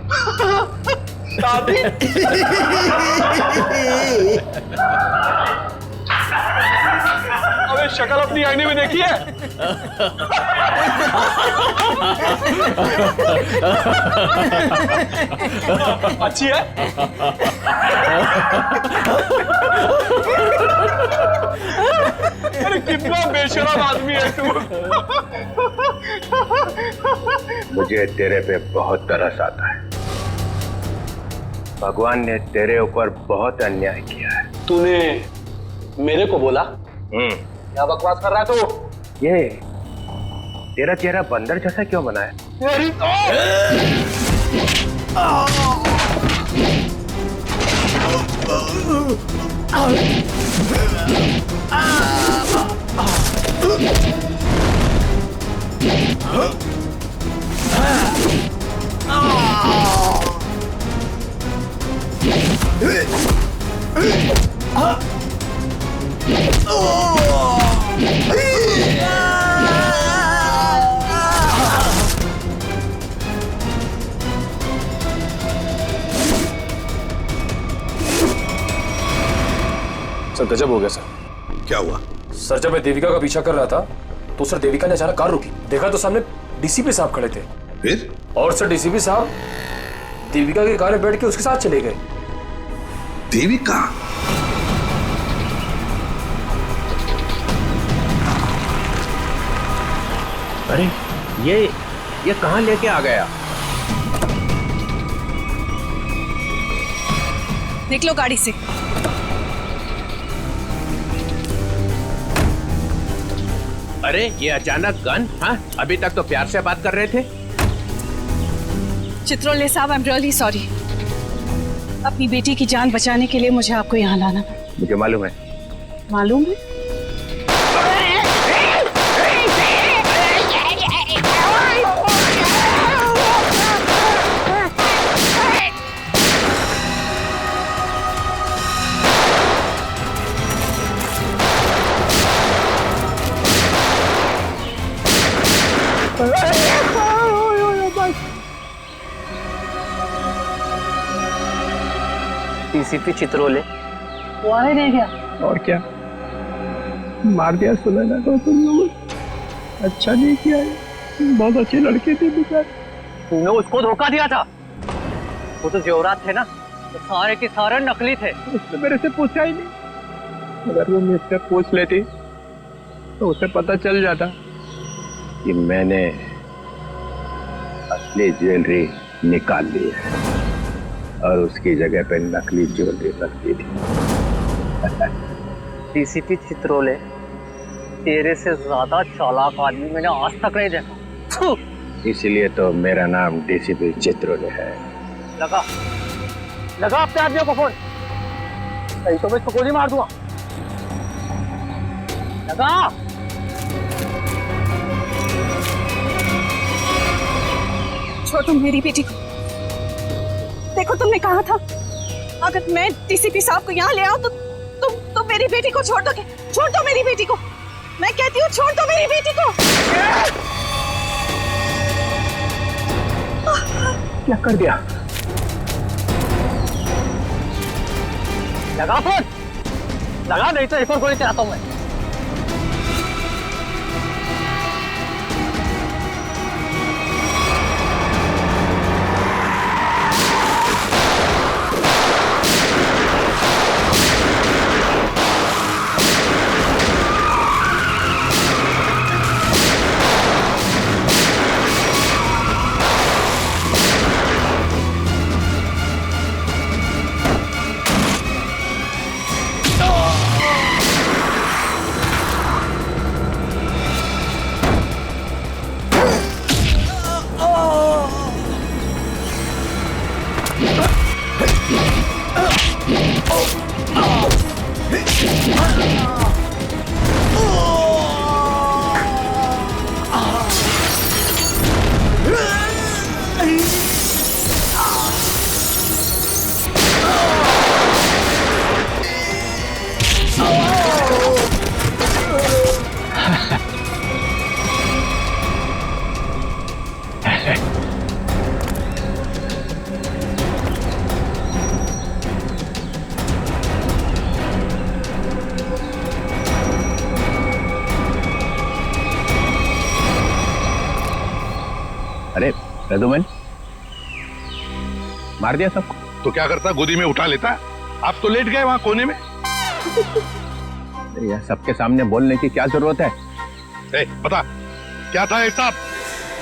शादी? अबे शक्ल अपनी आईने में देखी है? अच्छी है? अरे कितना बेशरम आदमी है तू। मुझे तेरे पे बहुत तरस आता है। भगवान ने तेरे ऊपर बहुत अन्याय किया है। तूने मेरे को बोला? क्या बकवास कर रहा है तू? ये तेरा चेहरा बंदर जैसा क्यों बना है? तेरी तो सर गजब हो गया सर। क्या हुआ? सर जब मैं देविका का पीछा कर रहा था तो सर देविका ने अचानक कार रोकी, देखा तो सामने डीसीपी साहब खड़े थे। फिर? और सर डीसीपी साहब देविका की कार में बैठ के उसके साथ चले गए। देविका? अरे ये कहां लेके आ गया? निकलो गाड़ी से। अरे ये अचानक गन? हाँ, अभी तक तो प्यार से बात कर रहे थे। चित्रोले साहब, आई एम रियली सॉरी। अपनी बेटी की जान बचाने के लिए मुझे आपको यहाँ लाना पड़ा। मुझे मालूम है। मालूम है? डीसीपी चित्रोले वो आने नहीं गया। और क्या, मार दिया सुनैना को तुम लोगों। अच्छा नहीं किया, बहुत अच्छी लड़की थी बेचारी। तूने उसको धोखा दिया था। वो तो जेवरात थे ना, तो सारे के सारे नकली थे। उसने मेरे से पूछा ही नहीं। अगर वो मुझसे पूछ लेती तो उसे पता चल जाता कि मैंने असली ज्वेलरी निकाल ली है और उसकी जगह पे नकली ज्वेलरी रखती थी। डीसीपी चित्रोले, तेरे से ज्यादा चालाक आदमी मैंने आज तक नहीं देखा। इसलिए तो मेरा नाम डीसीपी चित्रोले है। लगा अपने आदमियों को फोन, नहीं तो मैं इसको गोली मार दूंगा। लगा। छोड़ तुम मेरी बेटी को। देखो तुमने कहा था अगर मैं डीसीपी साहब को यहाँ ले आऊं तो मेरी बेटी को छोड़ दो, छोड़ दो मेरी बेटी को, मैं कहती हूँ छोड़ दो मेरी बेटी को। क्या कर दिया? लगा फोन, लगा, नहीं तो एक और गोली चलाता हूँ मैं। अरे रघुवन, मार दिया सबको? तो क्या करता, गोदी में उठा लेता? आप तो लेट गए वहां कोने में। यार सबके सामने बोलने की क्या जरूरत है? बता क्या था हिसाब?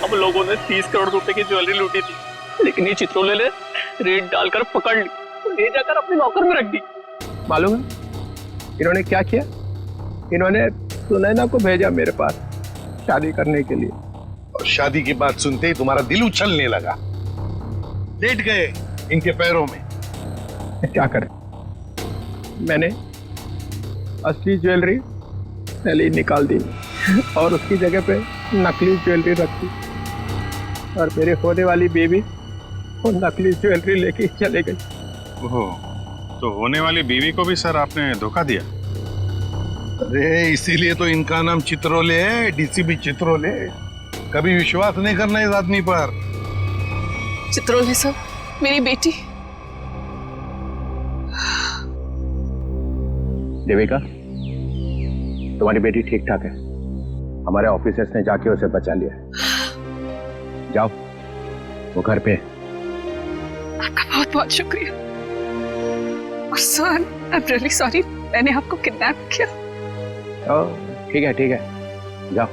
हम लोगों ने 30 करोड़ रुपए की ज्वेलरी लूटी थी, लेकिन ये चित्रोले ने रेड डालकर पकड़ ली, ले जाकर अपने लॉकर में रख दी। मालूम है इन्होंने क्या किया? इन्होंने सुनैना को भेजा मेरे पास शादी करने के लिए, और शादी की बात सुनते ही तुम्हारा दिल उछलने लगा, लेट गए इनके पैरों में। क्या करें, मैंने असली ज्वेलरी पहले ही निकाल दी और उसकी जगह पे नकली ज्वेलरी रख दी, और मेरे होने वाली बेबी वो नकली ज्वेलरी लेके चले गई। ओहो, तो होने वाली बीवी को भी सर आपने धोखा दिया? अरे इसीलिए तो इनका नाम चित्रोले है, डीसीपी चित्रोले। कभी विश्वास नहीं करना इस आदमी पर। चित्रोले साहब, मेरी बेटी। देविका, तुम्हारी बेटी ठीक ठाक है, हमारे ऑफिसर्स ने जाके उसे बचा लिया। जाओ वो घर पे। आपका बहुत बहुत शुक्रिया। और sir, I am really sorry, मैंने आपको किडनैप किया। ठीक है ठीक है, जाओ।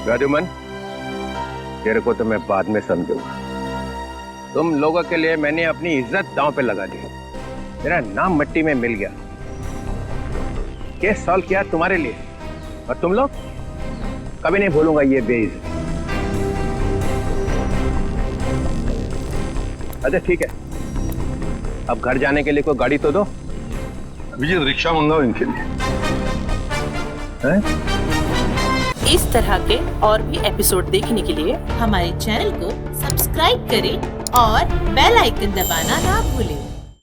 राजूमन, तेरे को तो मैं बाद में समझूंगा। तुम लोगों के लिए मैंने अपनी इज्जत दांव पे लगा दी, मेरा नाम मिट्टी में मिल गया। केस सॉल्व किया तुम्हारे लिए, और तुम लोग कभी नहीं भूलूंगा ये बेइज्जती। अच्छा ठीक है, अब घर जाने के लिए कोई गाड़ी तो दो। अभिजीत, रिक्शा मंगाओ इनके लिए। इस तरह के और भी एपिसोड देखने के लिए हमारे चैनल को सब्सक्राइब करें और बेल आइकन दबाना ना भूलें।